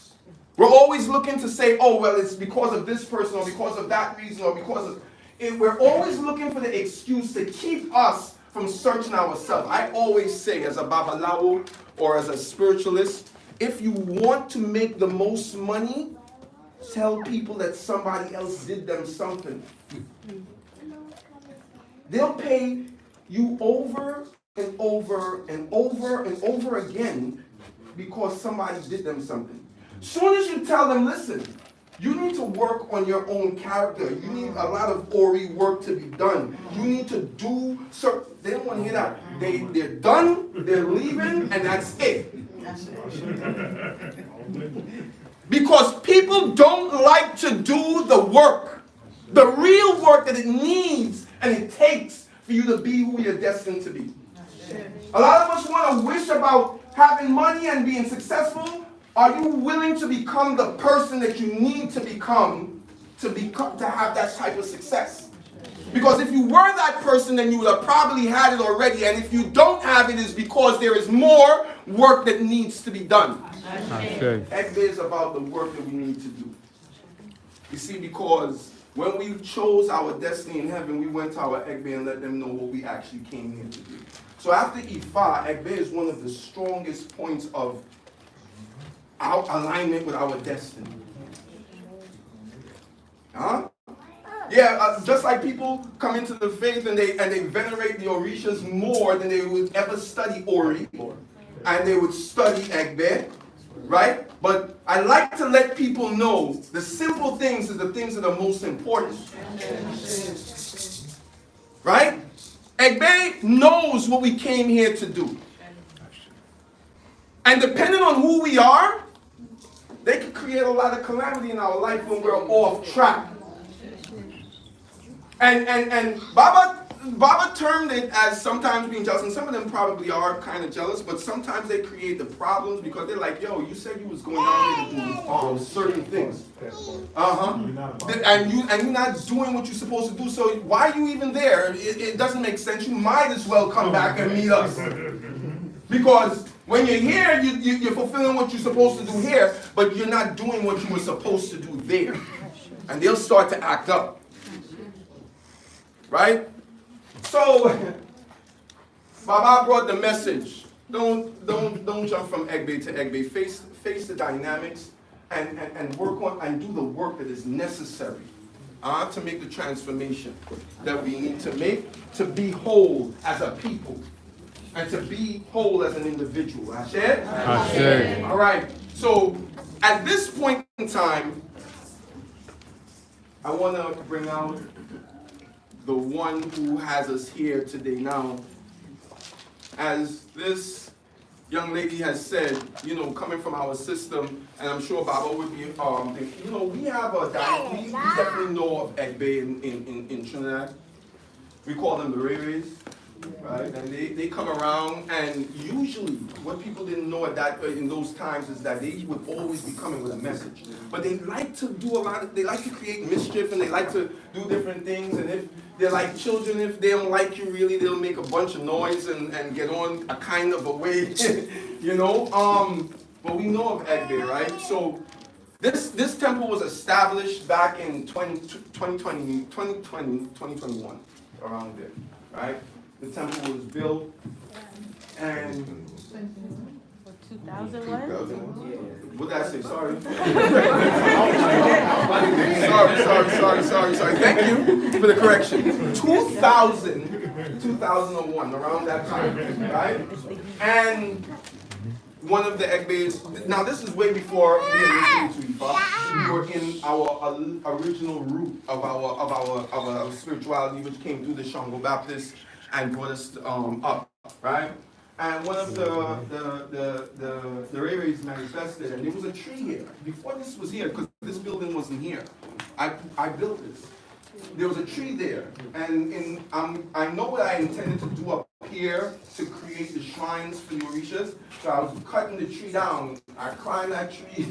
We're always looking to say, oh, well, it's because of this person, or because of that reason, or because of... We're always looking for the excuse to keep us from searching ourselves. I always say, as a babalawo or as a spiritualist, if you want to make the most money, tell people that somebody else did them something. They'll pay you over and over and over and over again because somebody did them something. Soon as you tell them, listen, you need to work on your own character. You need a lot of Ori work to be done. You need to do certain... They don't want to hear that. They're done, they're leaving, and that's it. Because people don't like to do the work. The real work that it needs and it takes for you to be who you're destined to be. A lot of us want to wish about having money and being successful. Are you willing to become the person that you need to become to have that type of success? Because if you were that person, then you would have probably had it already. And if you don't have it, it's because there is more work that needs to be done. Egbe is about the work that we need to do. You see, because when we chose our destiny in heaven, we went to our Egbe and let them know what we actually came here to do. So after Ifa, Egbe is one of the strongest points of our alignment with our destiny. Huh? Yeah, just like people come into the faith and they venerate the Orishas more than they would ever study Ori, and they would study Egbe, right? But I like to let people know the simple things are the things that are most important. Right? Egbe knows what we came here to do. And depending on who we are, they can create a lot of calamity in our life when we're off track. And Baba termed it as sometimes being jealous, and some of them probably are kind of jealous, but sometimes they create the problems because they're like, yo, you said you was going down here to do certain things. And you're not doing what you're supposed to do, so why are you even there? It doesn't make sense. You might as well come back and meet us. Because when you're here, you're fulfilling what you're supposed to do here, but you're not doing what you were supposed to do there. And they'll start to act up. Right? So, Baba brought the message. Don't jump from Egbe to Egbe. Face the dynamics and work on and do the work that is necessary to make the transformation that we need to make to be whole as a people and to be whole as an individual. Ashe? Ashe. All right. So, at this point in time, I want to bring out the one who has us here today now. As this young lady has said, coming from our system, and I'm sure Baba would be, we have a diet, we definitely know of Egbe in Trinidad. We call them the Ray-Rays, right? And they come around, and usually what people didn't know in those times is that they would always be coming with a message. But they like to do they like to create mischief, and they like to do different things, and if they're like children, if they don't like you really, they'll make a bunch of noise and get on a kind of a way, But we know of Egbe, right? So this temple was established back in 2021, around there, right? the temple was built, and 2001? what did I say? Sorry. Sorry. Thank you for the correction. 2001, around that time, right? And one of the Egbe's, now this is way before we initiated to Ifa. We were in our original root of our spirituality, which came through the Shango Baptist and brought us up, right? And one of the Rays manifested, and there was a tree here. Before this was here, because this building wasn't here, I built this. There was a tree there, and I know what I intended to do up here to create the shrines for the Orishas. So I was cutting the tree down. I climbed that tree,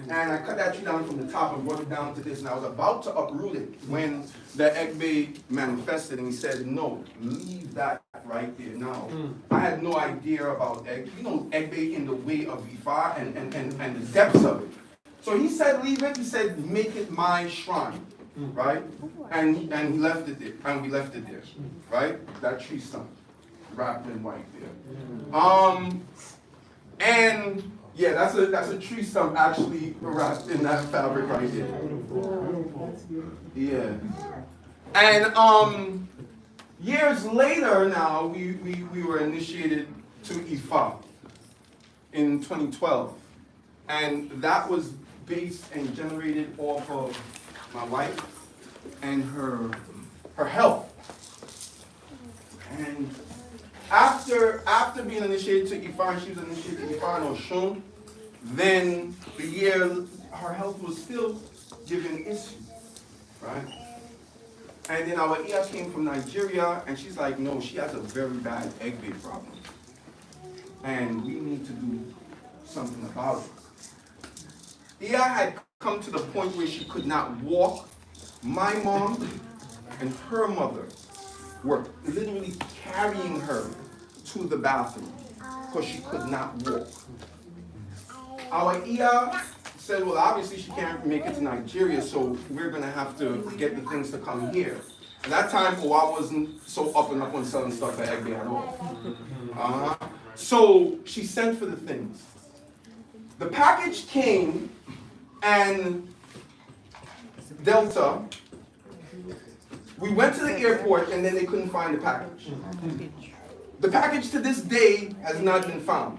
and I cut that tree down from the top and brought it down to this. And I was about to uproot it when the Egbe manifested, and he said, "No, leave that right there." Now, I had no idea about Egbe in the way of Ifa and the depths of it. So he said, "Leave it." He said, "Make it my shrine." Right? And he left it there. And we left it there. Right? That tree stump wrapped in white there. And yeah, that's a tree stump actually wrapped in that fabric right there. Yeah. And years later now we were initiated to Ifa in 2012. And that was based and generated off of my wife and her health. And after being initiated to Ifa, and she was initiated to Ifa and Oshun, then the year her health was still giving issues, right? And then our Iya came from Nigeria, and she's like, no, she has a very bad Egbe problem, and we need to do something about it. Iya had come to the point where she could not walk. My mom and her mother were literally carrying her to the bathroom because she could not walk. Our Iya said, well, obviously she can't make it to Nigeria, so we're going to have to get the things to come here. At that time, I wasn't so up and up on selling stuff at Egbe at all. So she sent for the things. The package came, and Delta, we went to the airport, and then they couldn't find the package. The package to this day has not been found.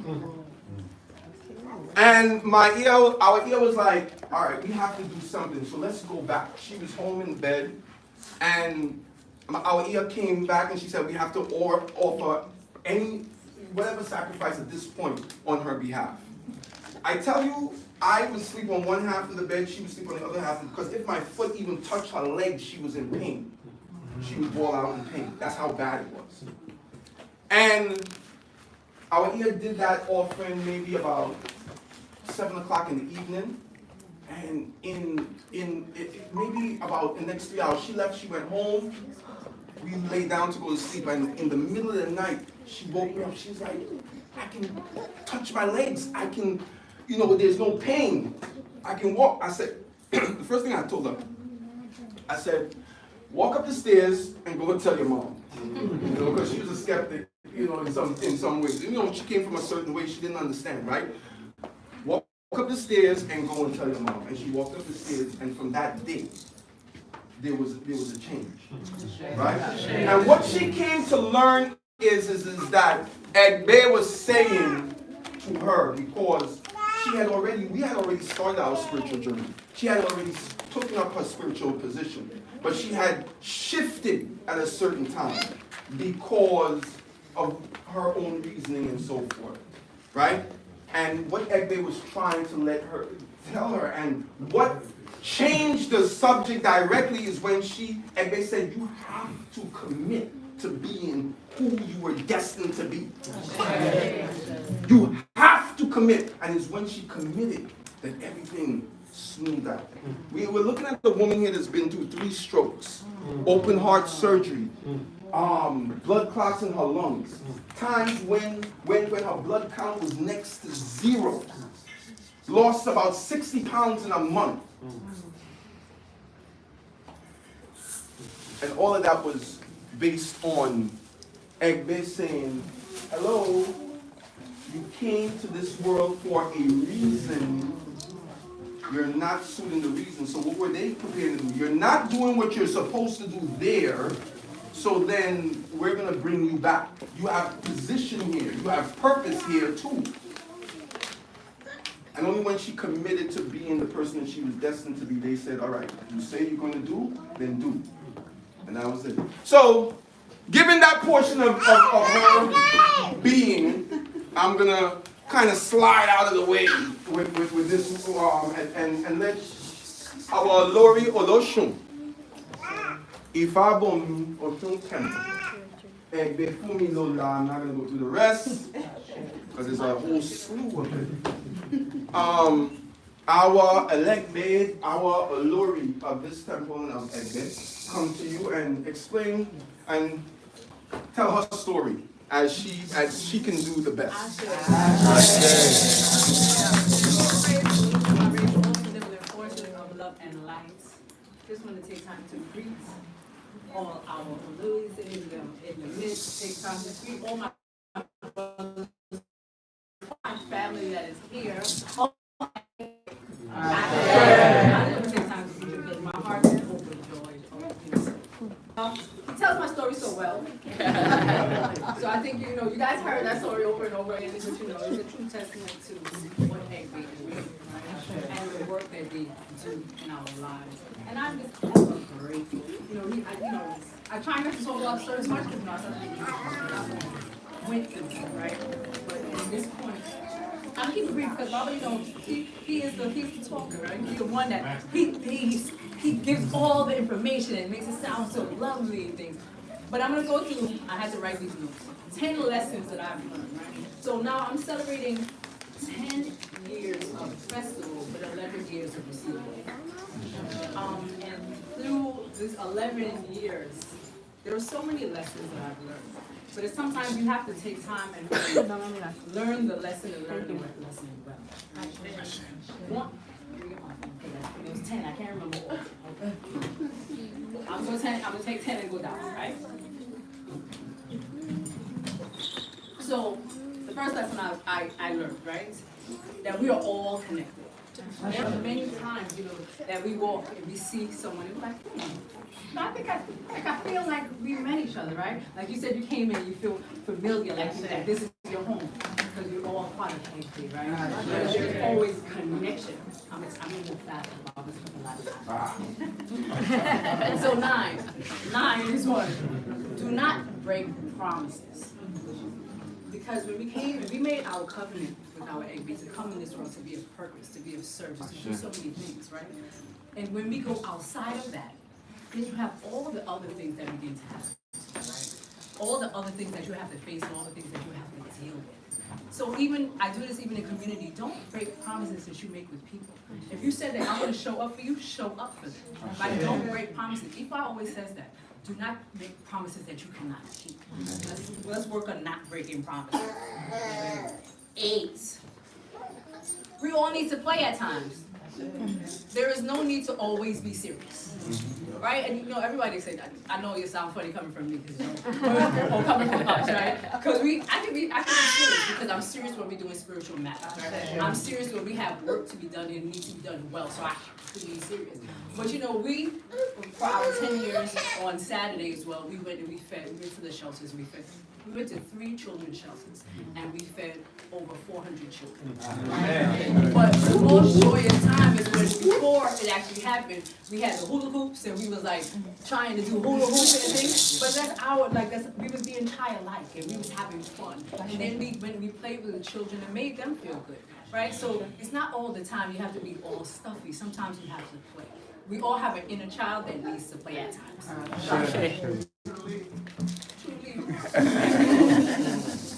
And our EO was like, all right, we have to do something, so let's go back. She was home in bed, and our EO came back, and she said, we have to offer whatever sacrifice at this point on her behalf. I tell you, I would sleep on one half of the bed, she would sleep on the other half, because if my foot even touched her leg, she was in pain. She would bawl out in pain. That's how bad it was. And our EO did that offering maybe about 7 o'clock in the evening, and maybe about the next 3 hours, she left, she went home, we laid down to go to sleep, and in the middle of the night, she woke me up, she's like, I can touch my legs, I can, there's no pain, I can walk. I said, the first thing I told her, I said, walk up the stairs and go and tell your mom, because she was a skeptic, in some ways. She came from a certain way, she didn't understand, right? Walk up the stairs and go and tell your mom. And she walked up the stairs, and from that day, there was a change, right? And what she came to learn is that Egbe was saying to her, because we had already started our spiritual journey. She had already taken up her spiritual position, but she had shifted at a certain time because of her own reasoning and so forth, right? And what Egbe was trying to tell her, and what changed the subject directly is when Egbe said, you have to commit to being who you were destined to be. You have to commit. And it's when she committed that everything smoothed out. We were looking at the woman here that's been through 3 strokes, open heart surgery, blood clots in her lungs, times when her blood count was next to 0, lost about 60 pounds in a month. And all of that was based on Egbe saying, hello, you came to this world for a reason. You're not suiting the reason. So what were they preparing to do? You're not doing what you're supposed to do there. So then we're going to bring you back. You have position here. You have purpose here too. And only when she committed to being the person that she was destined to be, they said, all right, you say you're going to do, then do. And that was it. So, given that portion of her being, I'm going to kind of slide out of the way with this and let our Lori Oloshun, Ifabomi Oshun Temple, Egbefumi Lola, I'm not going to go through the rest, because there's a whole slew of it. Our elect maid, our Lori of this temple of Egbe, come to you and explain and tell her story as she can do the best. Just want to take time to greet all our Louis in the midst. Take time to greet all my brothers, my family that is here. I never take time to greet because my heart is overjoyed. He tells my story so well. So I think, you guys heard that story over and over again, but it's a true testament to what Egbe is, right? And the work that they do in our lives. And I'm just ever grateful. I try not to talk about service much because I went through, right? But at this point, I'm keeping brief because Baba, he's the talker, right? He's the one that he gives all the information and makes it sound so lovely and things. But I'm gonna go through. I had to write these notes. 10 lessons that I've learned, right? So now I'm celebrating 10 years of festival, but 11 years of receiving. And through this 11 years, there are so many lessons that I've learned. But sometimes you have to take time and learn the lesson and learn the lesson well. It was 10, I can't remember all. I'm gonna take 10 and go down, right? So, the first lesson I learned, right? That we are all connected. There are many times, that we walk and we see someone and we're like, I feel like we met each other, right? Like you said, you came in, you feel familiar, like this is your home, because you're all part of Egbe, right? There's always connection. I'm gonna move fast about this a lot of times. So 9 is one. Do not break promises. Because when we made our covenant with our Egbe to come in this world to be of purpose, to be of service, to do so many things, right? And when we go outside of that, then you have all the other things that begin to happen, right? All the other things that you have to face and all the things that you have to deal with. So I do this even in community. Don't break promises that you make with people. If you said that I'm going to show up for you, show up for them. Like, don't break promises. Ifa always says that. Do not make promises that you cannot keep. Let's work on not breaking promises. 8. We all need to play at times. There is no need to always be serious, right? And everybody say that. I know it sounds funny coming from me, or coming from us, right? Because I can be serious because I'm serious when we're doing spiritual matters, right? I'm serious when we have work to be done and need to be done well, so I have to be serious. But we, for our 10 years on Saturday as well, we went and we went to the shelters, we went to 3 children's shelters, and we fed over 400 children. But the most joyous time is when before it actually happened, we had the hula hoops and we was like trying to do hula hoops and things. But we was being childlike and we was having fun. And then when we played with the children, it made them feel good, right? So it's not all the time you have to be all stuffy. Sometimes you have to play. We all have an inner child that needs to play at times.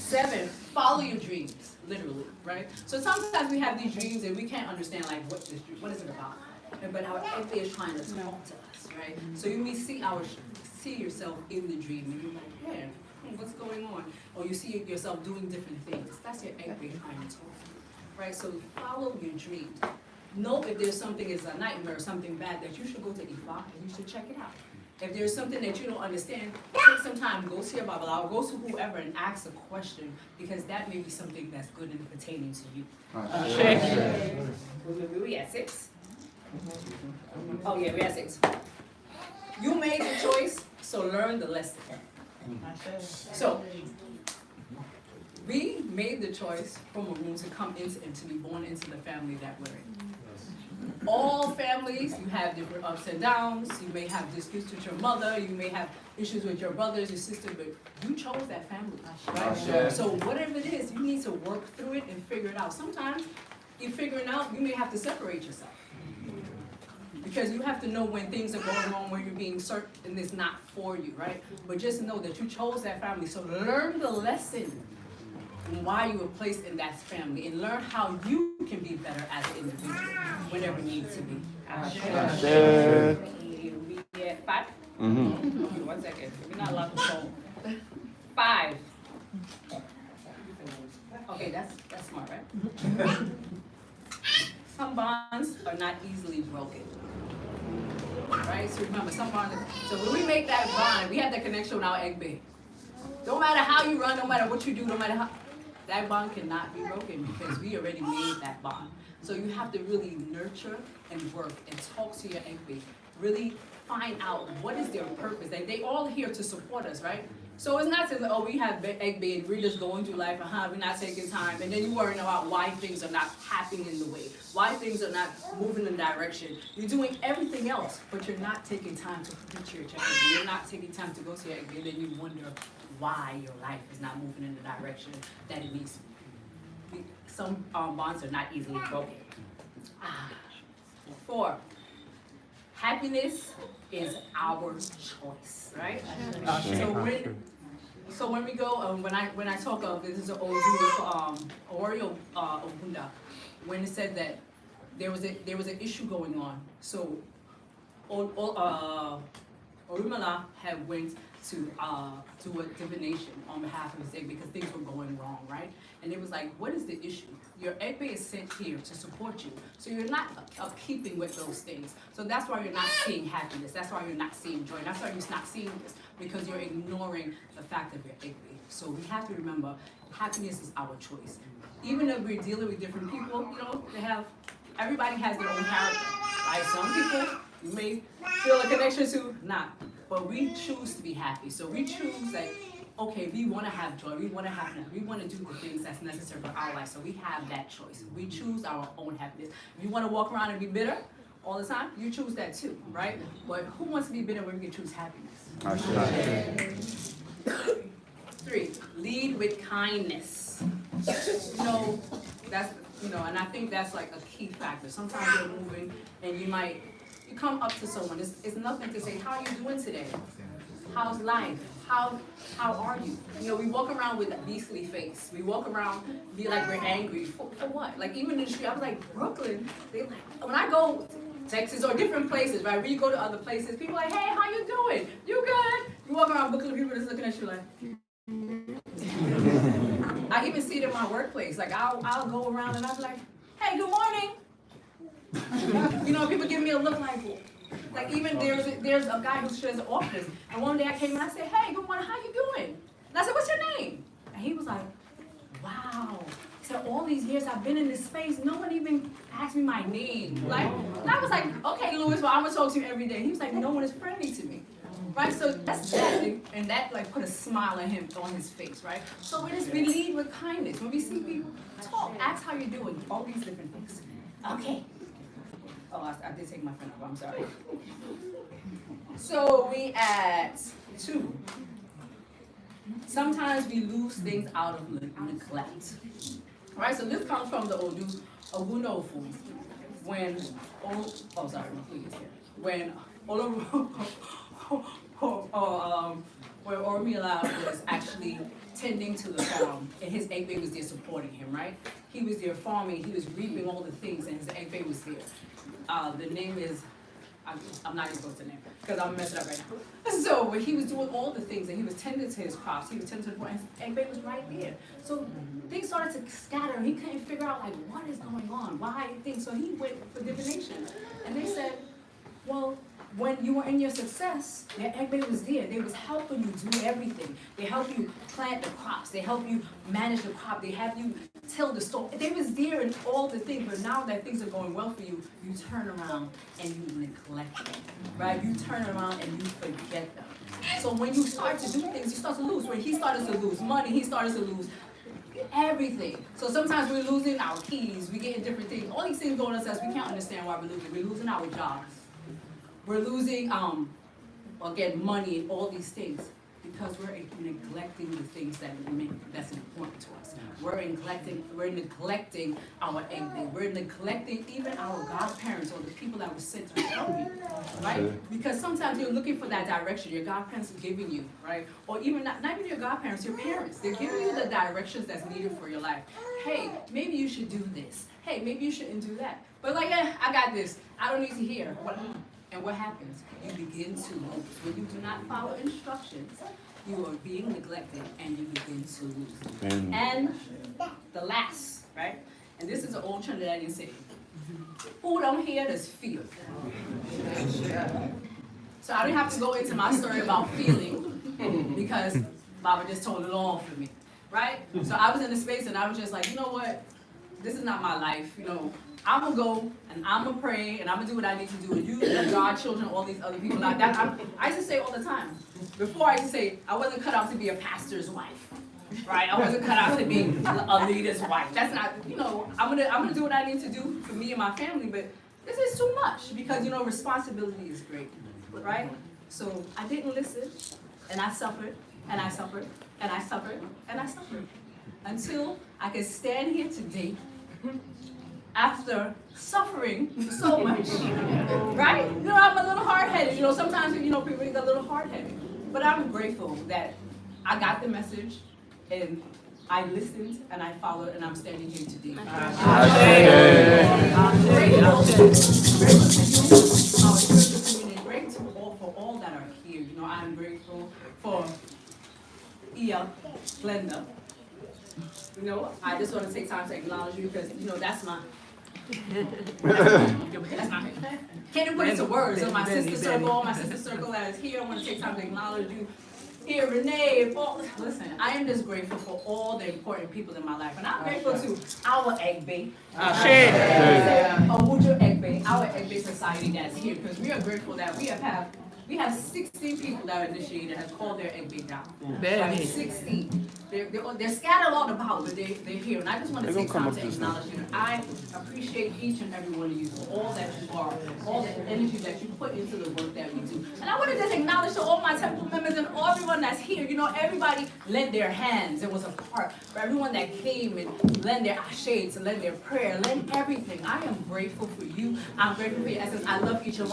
7, follow your dreams, literally, right? So sometimes we have these dreams and we can't understand what is it about? But our Egbe is trying to talk to us, right? So you may see yourself in the dream and you're like, yeah, what's going on? Or you see yourself doing different things. That's your Egbe trying to talk to you, right? So follow your dreams. Know if there's something is a nightmare or something bad that you should go to Ifa and you should check it out. If there's something that you don't understand, take some time, go see a Babalawo, go to whoever and ask a question, because that may be something that's good and pertaining to you. We at 6? Oh yeah, we at 6. You made the choice, so learn the lesson. So, we made the choice from a room to come into and to be born into the family that we're in. All families, you have different ups and downs. You may have disputes with your mother. You may have issues with your brothers, your sister, but you chose that family, right? So whatever it is, you need to work through it and figure it out. Sometimes you figure it out, you may have to separate yourself. Because you have to know when things are going wrong, when you're being certain and it's not for you, right? But just know that you chose that family. So learn the lesson and why you were placed in that family, and learn how you can be better as an individual whenever needs to be. Okay, we at 5? Okay, 1 second. We're not allowed to phone. 5. Okay, that's smart, right? Some bonds are not easily broken. Right? So remember, some bonds. So when we make that bond, we have that connection with our egg babe. No matter how you run, no matter what you do, no matter how, that bond cannot be broken because we already made that bond. So you have to really nurture and work and talk to your egg babe. Really find out what is their purpose. They all here to support us, right? So it's not saying, oh, we have egg babe, we're just going through life, we're not taking time, and then you worrying about why things are not happening in the way, why things are not moving in the direction. You're doing everything else, but you're not taking time to preach your egg babe. You're not taking time to go to your egg babe, and then you wonder why your life is not moving in the direction that it needs to be. Some bonds are not easily broken. 4, happiness is our choice, right? So when we go, when I talk of this is Oreo Ogunda, when it said that there was an issue going on. So Orumala had went to a divination on behalf of his egg because things were going wrong, right? And it was like, what is the issue? Your egg babe is sent here to support you. So you're not keeping with those things. So that's why you're not seeing happiness. That's why you're not seeing joy. That's why you're not seeing this, because you're ignoring the fact of your egg babe. So we have to remember, happiness is our choice. Even if we're dealing with different people, you know, everybody has their own character. Right? Some people you may feel a connection to, not. But we choose to be happy. So we choose that, okay, we want to have joy, we want to have happiness, we want to do the things that's necessary for our life. So we have that choice. We choose our own happiness. If you want to walk around and be bitter all the time, you choose that too, right? But who wants to be bitter when we can choose happiness? 3, lead with kindness. You know, that's, you know, and I think that's like a key factor. Sometimes you're moving and you come up to someone, it's nothing to say, how are you doing today? How's life? How are you? You know, we walk around with a beastly face. We walk around, be like we're angry. For what? Like even in the street, I was like, Brooklyn, they like, when I go Texas or different places, right? When you go to other places, people are like, hey, how you doing? You good? You walk around Brooklyn, people just looking at you like, I even see it in my workplace. Like I'll go around and I'll be like, hey, good morning. You know, people give me a look like even there's a guy who shares an office, and one day I came and I said, hey, good morning, how you doing? And I said, what's your name? And he was like, wow. He said, all these years I've been in this space, no one even asked me my name. Like, and I was like, okay, Louis, well, I'm gonna talk to you every day. He was like, no one is friendly to me. Right, so that's that, and that like put a smile on his face, right? So we lead with kindness. When we see people, talk, ask how you're doing, all these different things. Okay. Oh, I did take my friend up, I'm sorry. So we at 2. Sometimes we lose things out of neglect. All right, so this comes from the Ogunofu. When Orumila was actually tending to the farm, and his egg babe was there supporting him, right? He was there farming, he was reaping all the things, and his egg babe was there. The name is, I'm not even supposed to name, because I'm messing up right now. So when he was doing all the things, and he was tending to his crops, he was tending to the farm, and his egg babe was right there. So things started to scatter, and he couldn't figure out, like, what is going on? Why things? So he went for divination. And they said, well, when you were in your success, their Egbe was there. They was helping you do everything. They help you plant the crops. They help you manage the crop. They have you till the store. They was there in all the things. But now that things are going well for you, you turn around and you neglect them, right? You turn around and you forget them. So when you start to do things, you start to lose. When he started to lose money, he started to lose everything. So sometimes we're losing our keys. We getting different things. All these things going on us, we can't understand why we're losing. We're losing our jobs. We're losing, again, money and all these things because we're neglecting the things that's important to us. We're neglecting our Egbe. We're neglecting even our godparents or the people that were sent to help you, right? Because sometimes you're looking for that direction. Your godparents are giving you, right? Or even not even your godparents, your parents. They're giving you the directions that's needed for your life. Hey, maybe you should do this. Hey, maybe you shouldn't do that. But like, I got this. I don't need to hear. And what happens? You begin to lose. When you do not follow instructions, you are being neglected and you begin to lose. And the last, right? And this is an old Trinidadian saying. Who don't hear this feel? So I don't have to go into my story about feeling because Baba just told it all for me, right? So I was in a space and I was just like, you know what? This is not my life, you know. I'm gonna go and I'm gonna pray and I'm gonna do what I need to do. And you, God, children, all these other people like that. I used to say all the time. Before I used to say I wasn't cut out to be a pastor's wife, right? I wasn't cut out to be a leader's wife. That's not, you know. I'm gonna do what I need to do for me and my family. But this is too much because you know responsibility is great, right? So I didn't listen, and I suffered, and I suffered, and I suffered, and I suffered until I could stand here today. After suffering so much, right? You know, I'm a little hard-headed. You know, sometimes, you know, people get a little hard-headed. But I'm grateful that I got the message, and I listened, and I followed, and I'm standing here today. I'm grateful to you, our spiritual community. Grateful for all that are here. You know, I'm grateful for Glenda. You know, I just want to take time to acknowledge you because, you know, that's my can't even put into words. So my sister circle that is here. I want to take time to acknowledge you. Here, Renee, Paul. Listen, I am just grateful for all the important people in my life. And I'm grateful to our Egbe. Egbe, our Egbe society that's here. Because we are grateful that we have 16 people that are initiated have called their Egbe down. Right? 16. They're scattered all about, but they're here. And I just want to take time to acknowledge you. I appreciate each and every one of you for all that you are, all the energy that you put into the work that we do. And I want to just acknowledge to all my temple members and everyone that's here. You know, everybody lent their hands. It was a part for everyone that came and lent their ashes and lent their prayer, lent everything. I am grateful for you. I'm grateful for your essence. I love each and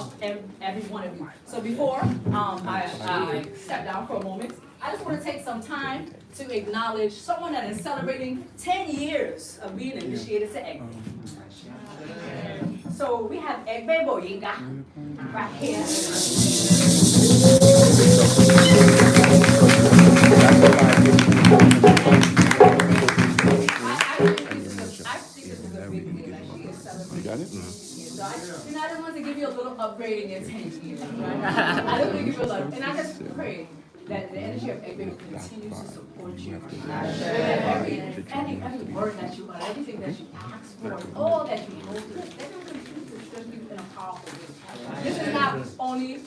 every one of you. So before I step down for a moment, I just want to take some time to acknowledge someone that is celebrating 10 years of being initiated to Egbe. So we have Egbe Boyinga right here. I think this is a big deal that she is celebrating. You got it? So I just want to give you a little upgrading in 10 years, right? I just want to give you a little, and I just pray that the energy of Egbe will continue to support you. Every word that you utter, everything that you ask for, all that you hold to, that will continue to strengthen you in a powerful way. This is not only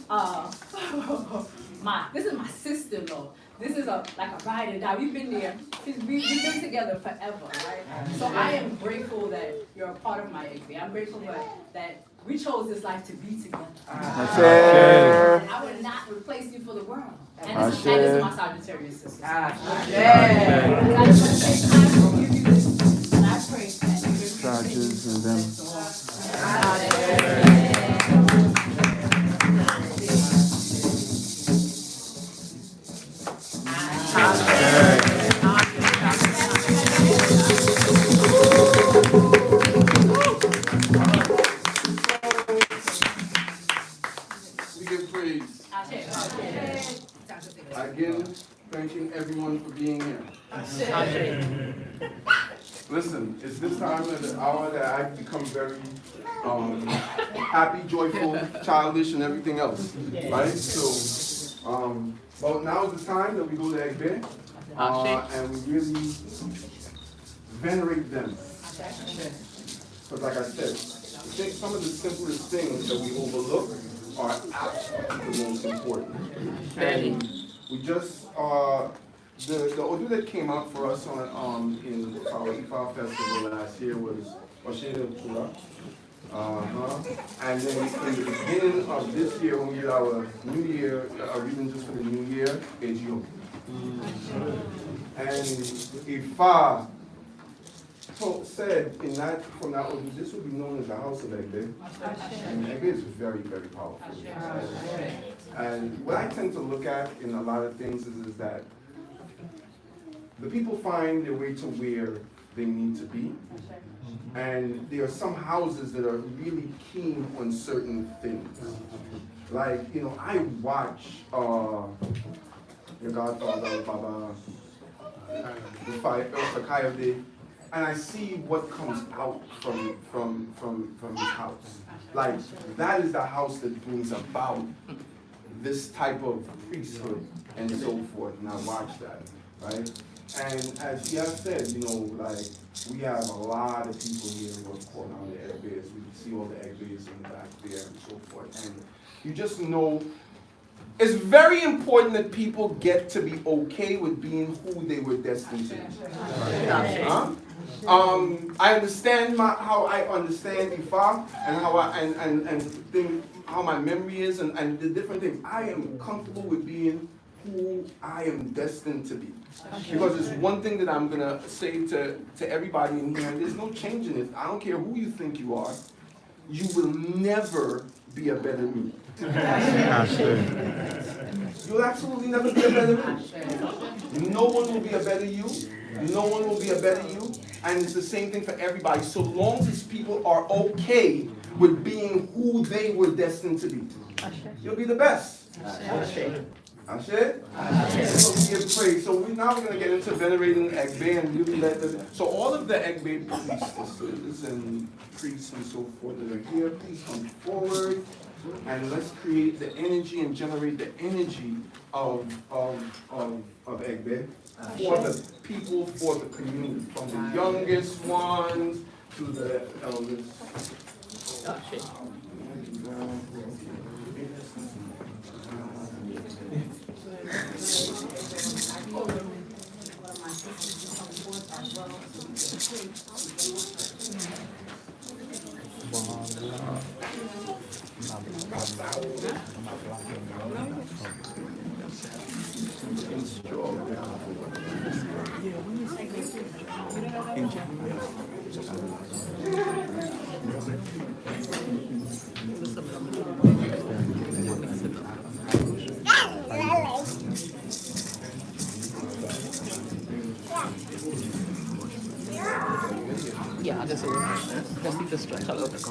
this is my sister-in-law. This is like a ride and die. We've been there. We've been together forever, right? So I am grateful that you're a part of my Egbe. I'm grateful that we chose this life to be together. I would not replace you for the world. And this is my Sagittarius sister. I just want to take time to give you this. And I pray that We give praise. Again, thanking everyone for being here. Listen, it's this time of the hour that I become very happy, joyful, childish, and everything else. Right? So, well, now is the time that we go to Egbe, and we really venerate them. Because like I said, I think some of the simplest things that we overlook are absolutely the most important. And we just, the Odu that came out for us on in our Ifa festival last year was Osheda Kula. And then in the beginning of this year, when we did our New Year, reading just for the New Year, Ejio. And Ifa said in that, from that Odu, this would be known as the house of Egbe. And Egbe is very, very powerful. And what I tend to look at in a lot of things is that the people find their way to where they need to be. And there are some houses that are really keen on certain things. Like, you know, I watch your godfather, Baba, the Kayode, and I see what comes out from his house. Like, that is the house that brings about this type of priesthood and so forth, and I watch that, right? And as Tia said, you know, like, we have a lot of people here who are called on the Egbes. We can see all the Egbes in the back there and so forth. And you just know, it's very important that people get to be okay with being who they were destined to be. Huh? I understand how I understand Ifa and how I think how my memory is and the different things. I am comfortable with being who I am destined to be. Because it's one thing that I'm gonna say to everybody in here, and there's no changing it. I don't care who you think you are, you will never be a better me. You'll absolutely never be a better me. No one will be a better you. No one will be a better you. And it's the same thing for everybody. So long as people are okay with being who they were destined to be, you'll be the best. Ashe? So we give praise. So now we're going to get into venerating Egbe and really let them. So all of the Egbe priestesses and priests and so forth that are here, please come forward and let's create the energy and generate the energy of Egbe for the people, for the community, from the youngest ones to the eldest. Yeah, just need to stretch a little bit.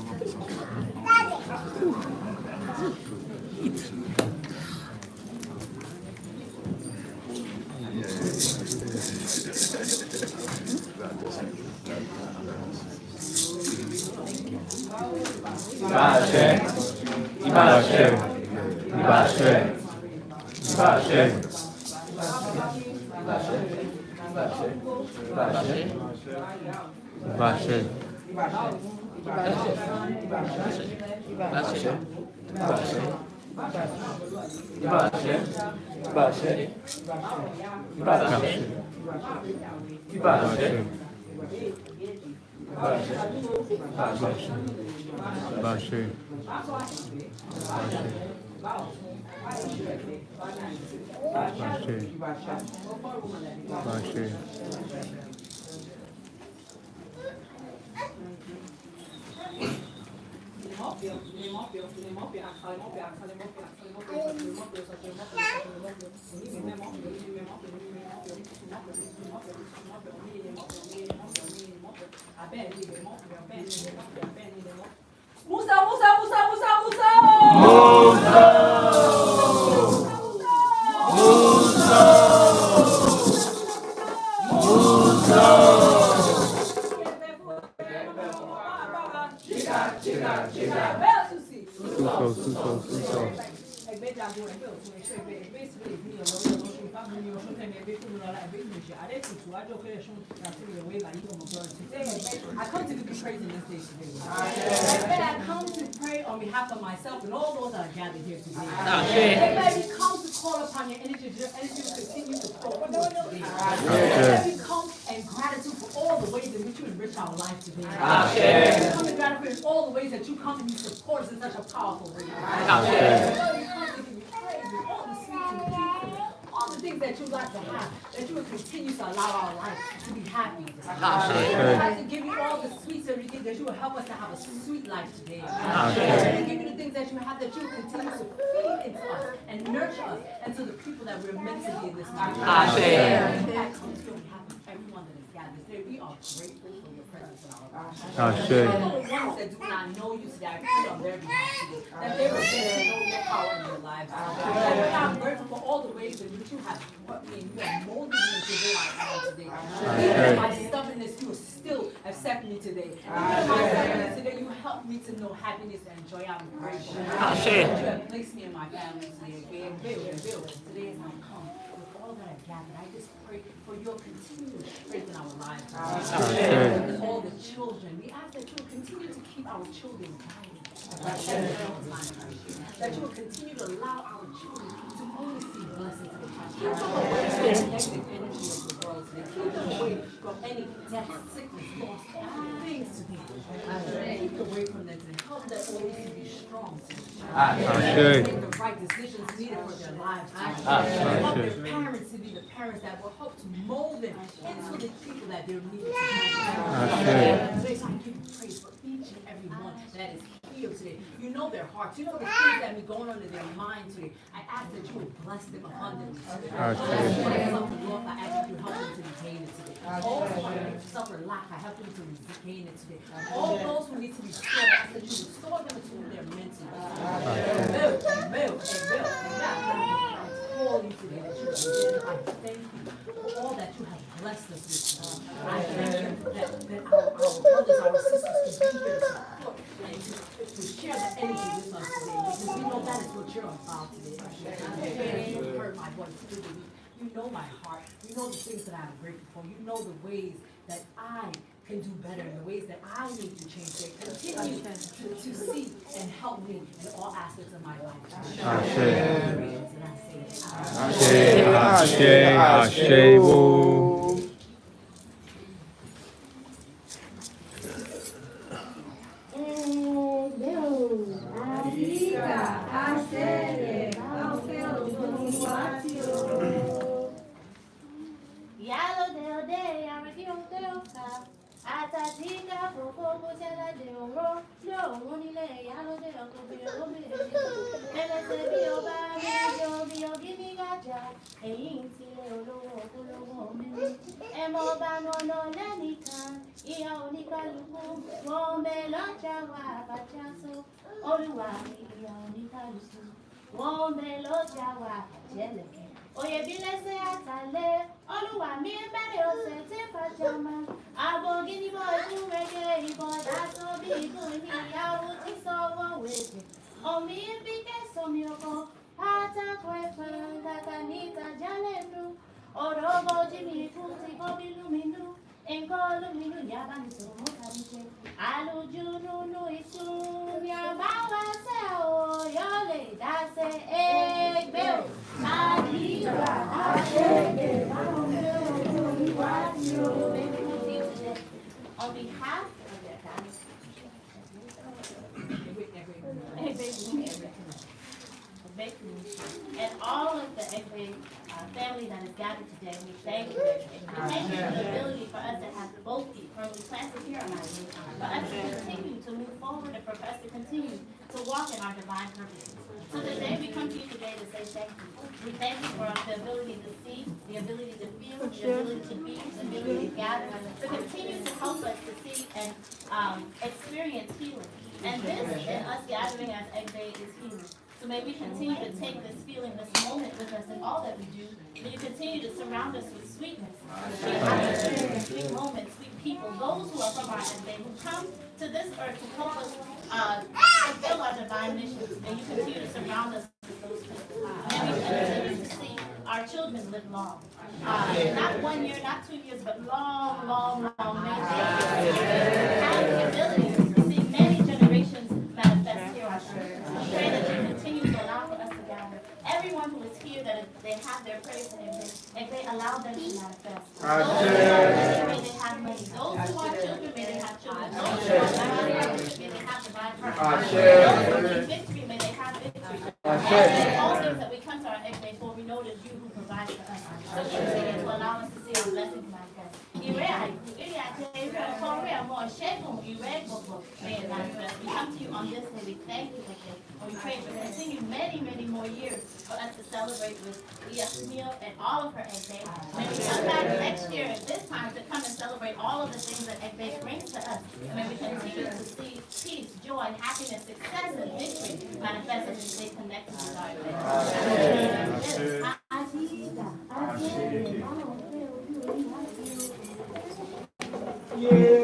come to give you praise in this day today. I come to pray on behalf of myself and all those that are gathered here today. We come to call upon your energy will continue to flow forward today. We come in gratitude for all the ways in which you enrich our life today. We come in gratitude for all the ways that you come and you support us in such a powerful way. We come to give you praise and all the sweets and treats and all the things that you like to have, that you will continue to allow our life to be happy. We have to give you all the sweets and everything that you will help us to have a sweet life today. We give you the things that you have that you will continue to feed into us and nurture us and to the people that we're meant to be in this life. That comes on behalf of everyone that is gathered today. We are grateful for your presence in our lives. For the ones that do not know you today, I pray on their behalf today, that they will get to know your power in their lives. We are grateful for all the ways in which you have brought me and you have molded me into who I am today. Even my stubbornness, you still accept me today. Even my stubbornness today, you help me to know happiness and joy. I'm grateful. You have placed me in my family today. Today as I come with all that I've gathered, I just pray for your continued strength in our lives. With all the children, we ask that you will continue to keep our children guided. That you will continue to allow our children to only see blessings in the past. Keep them away from the negative energy of the world today. Keep them away from any death, sickness, loss, things today. Keep away from them today. Help them always to be strong today. Make the right decisions needed for their lives. Help their parents to be the parents that will help to mold them into the people that they're needed to be. Today, so I give you praise for each and every one that is here today. You know their hearts. You know the things that be going on in their mind today. I ask that you will bless them abundantly today. Lord, I ask that you help them to retain it today. All those who suffer lack, I help them to regain it today. All those who need to be restored, I ask that you restore them into their mental. Holy today that you have done. I thank you for all that you have blessed us with. I thank you that our brothers, our sisters can be here to support and to share the energy with us today. Because we know that is what you're about today. You heard my voice today. You know my heart. You know the things that I'm grateful for. You know the ways that I can do better, in the ways that I need to change. They continue to see and help me in all aspects of my life. Atatika popo jala de oro, lo unile yalo de okobi obi. Ele se bi oba mi yo gimi gaja, eyin ti le olowo mi. Emo ba no lenikan, iya onikaluku, won be loja wa bachaso. Oluwa mi iya onikaluku, won be loja wa jeleke. Oye bilese atale, Oluwa mi bere ose te pajama. Abo gini boy tu rege ibo daso bi guni yawo ti so wo weje. Omi bike so mi oko, ata kwe fanga kanita jalenu. Orobo jimi kuti gobi luminu, enko luminu yabani so mokanite. Aluju nunu isu yabawa se o yole dase egbeo. Adiwa ashege on behalf of the and all of the family that is gathered today, we thank you. Thank you for the ability for us to have both feet firmly planted here on our roof, for us to continue to move forward and for us to continue to walk in our divine purposes. So today we come to you today to say thank you. We thank you for the ability to see, the ability to feel, the ability to be, the ability to gather, to continue to help us to see and experience healing. And this, in us gathering as Egg Bay, is healing. So may we continue to take this feeling, this moment with us manifest in all that we do. May you continue to surround us with sweetness, sweet atmosphere, sweet moments, sweet people, those who are from our end, who come to this earth to help us fulfill our divine missions. May you continue to surround us with those people. May we continue to see our children live long. Not 1 year, not 2 years, but long, long, long. May they have the ability to see many generations manifest here on earth. We pray that you continue to allow for us to gather. Everyone who is here, that they have their praise and they allow them to manifest. Those who are money, may they have money. Those who are children, may they have children. Those who are divine, may they have divine purpose. Those who need victory, may they have victory. And all things that we come to our egg for, we know that you who provides for us. So continue to allow us to see our blessings manifest. We come to you on this day. We thank you, and we pray for continue many, many more years for us to celebrate with Meal and all of her egg day. May we come back next year at this time to come and celebrate all of the things that egg day brings to us. And may we continue to see peace, joy, happiness, success, and victory manifest as we stay connected with our faith. Yeah.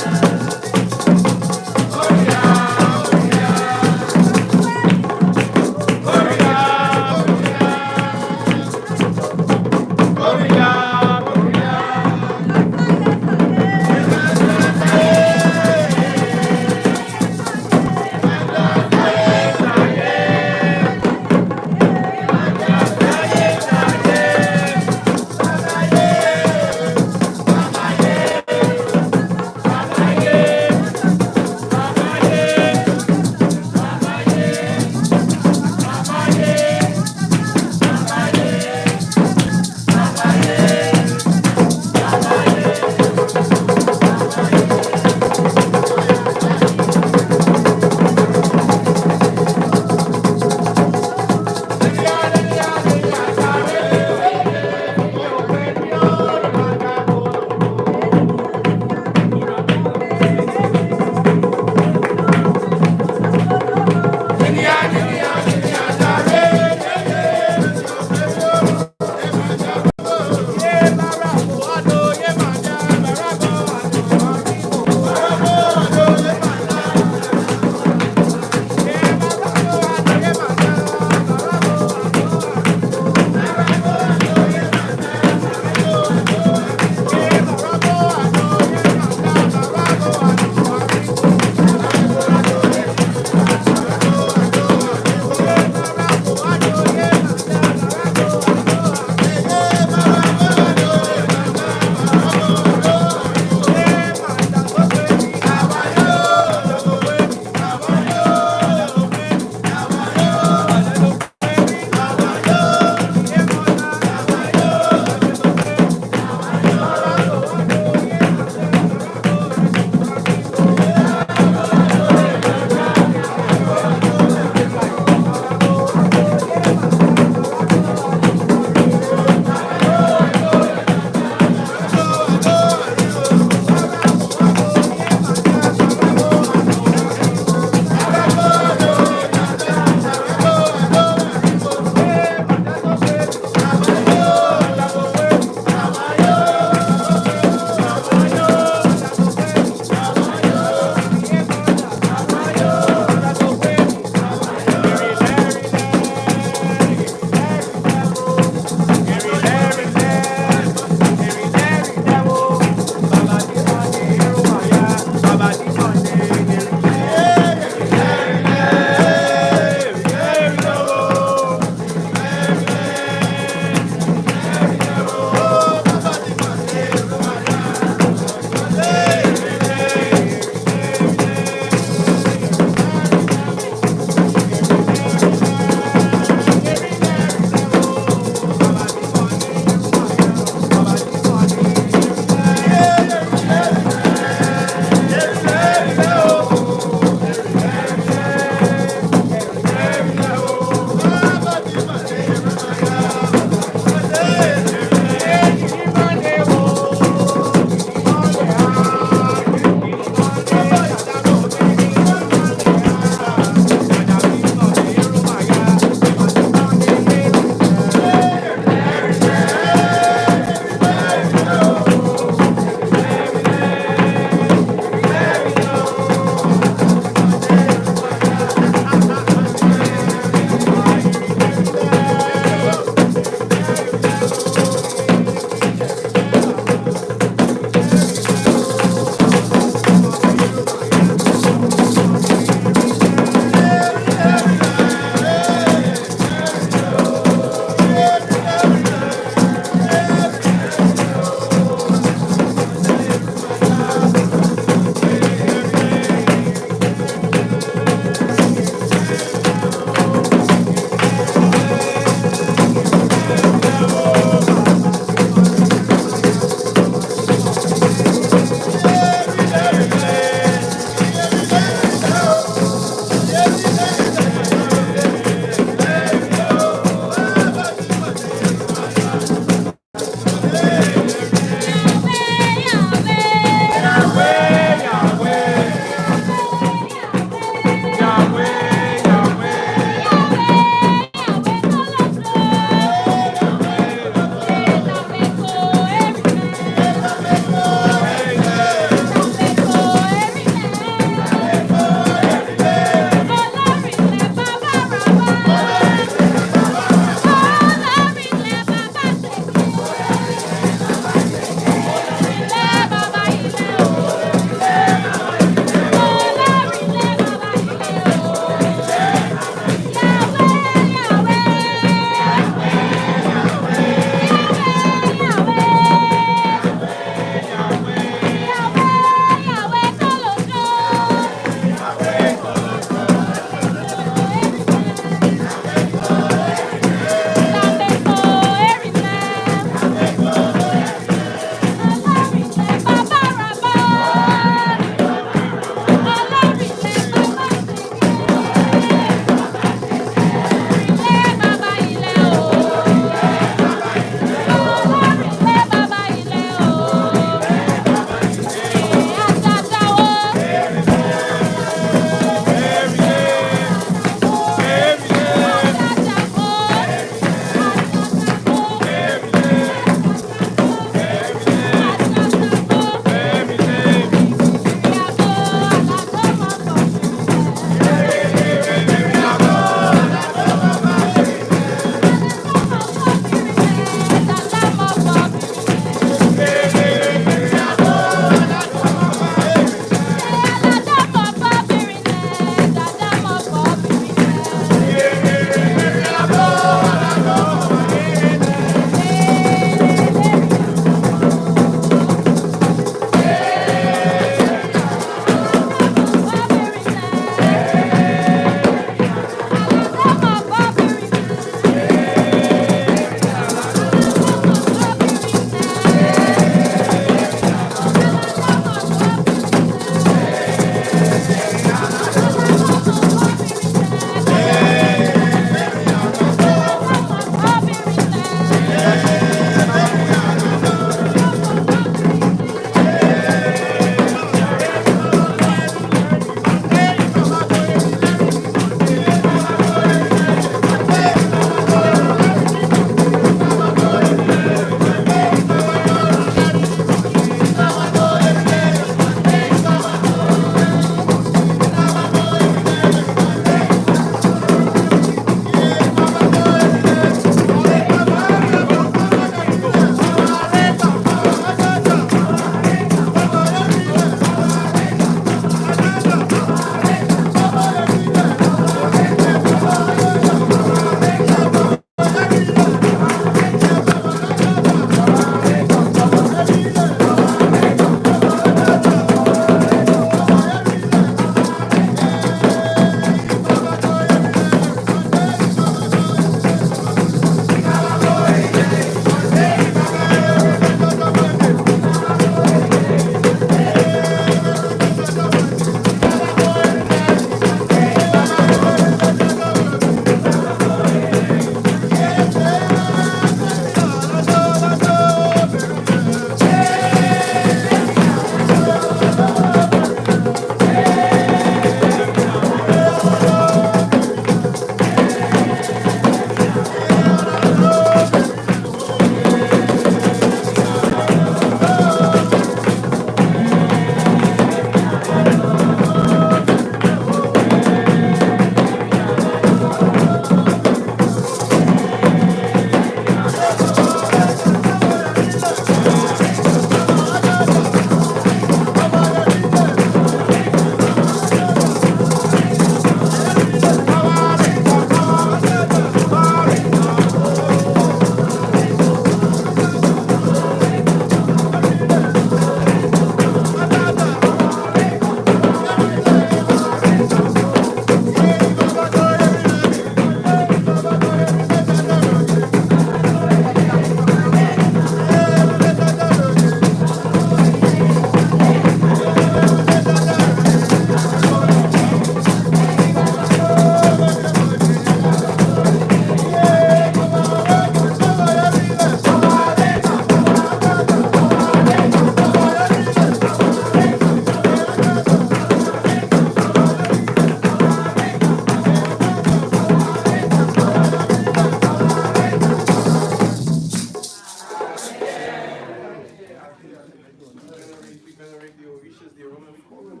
teachers there, what we call them?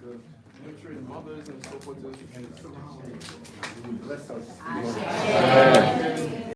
The nurturing mothers and so forth, and bless us.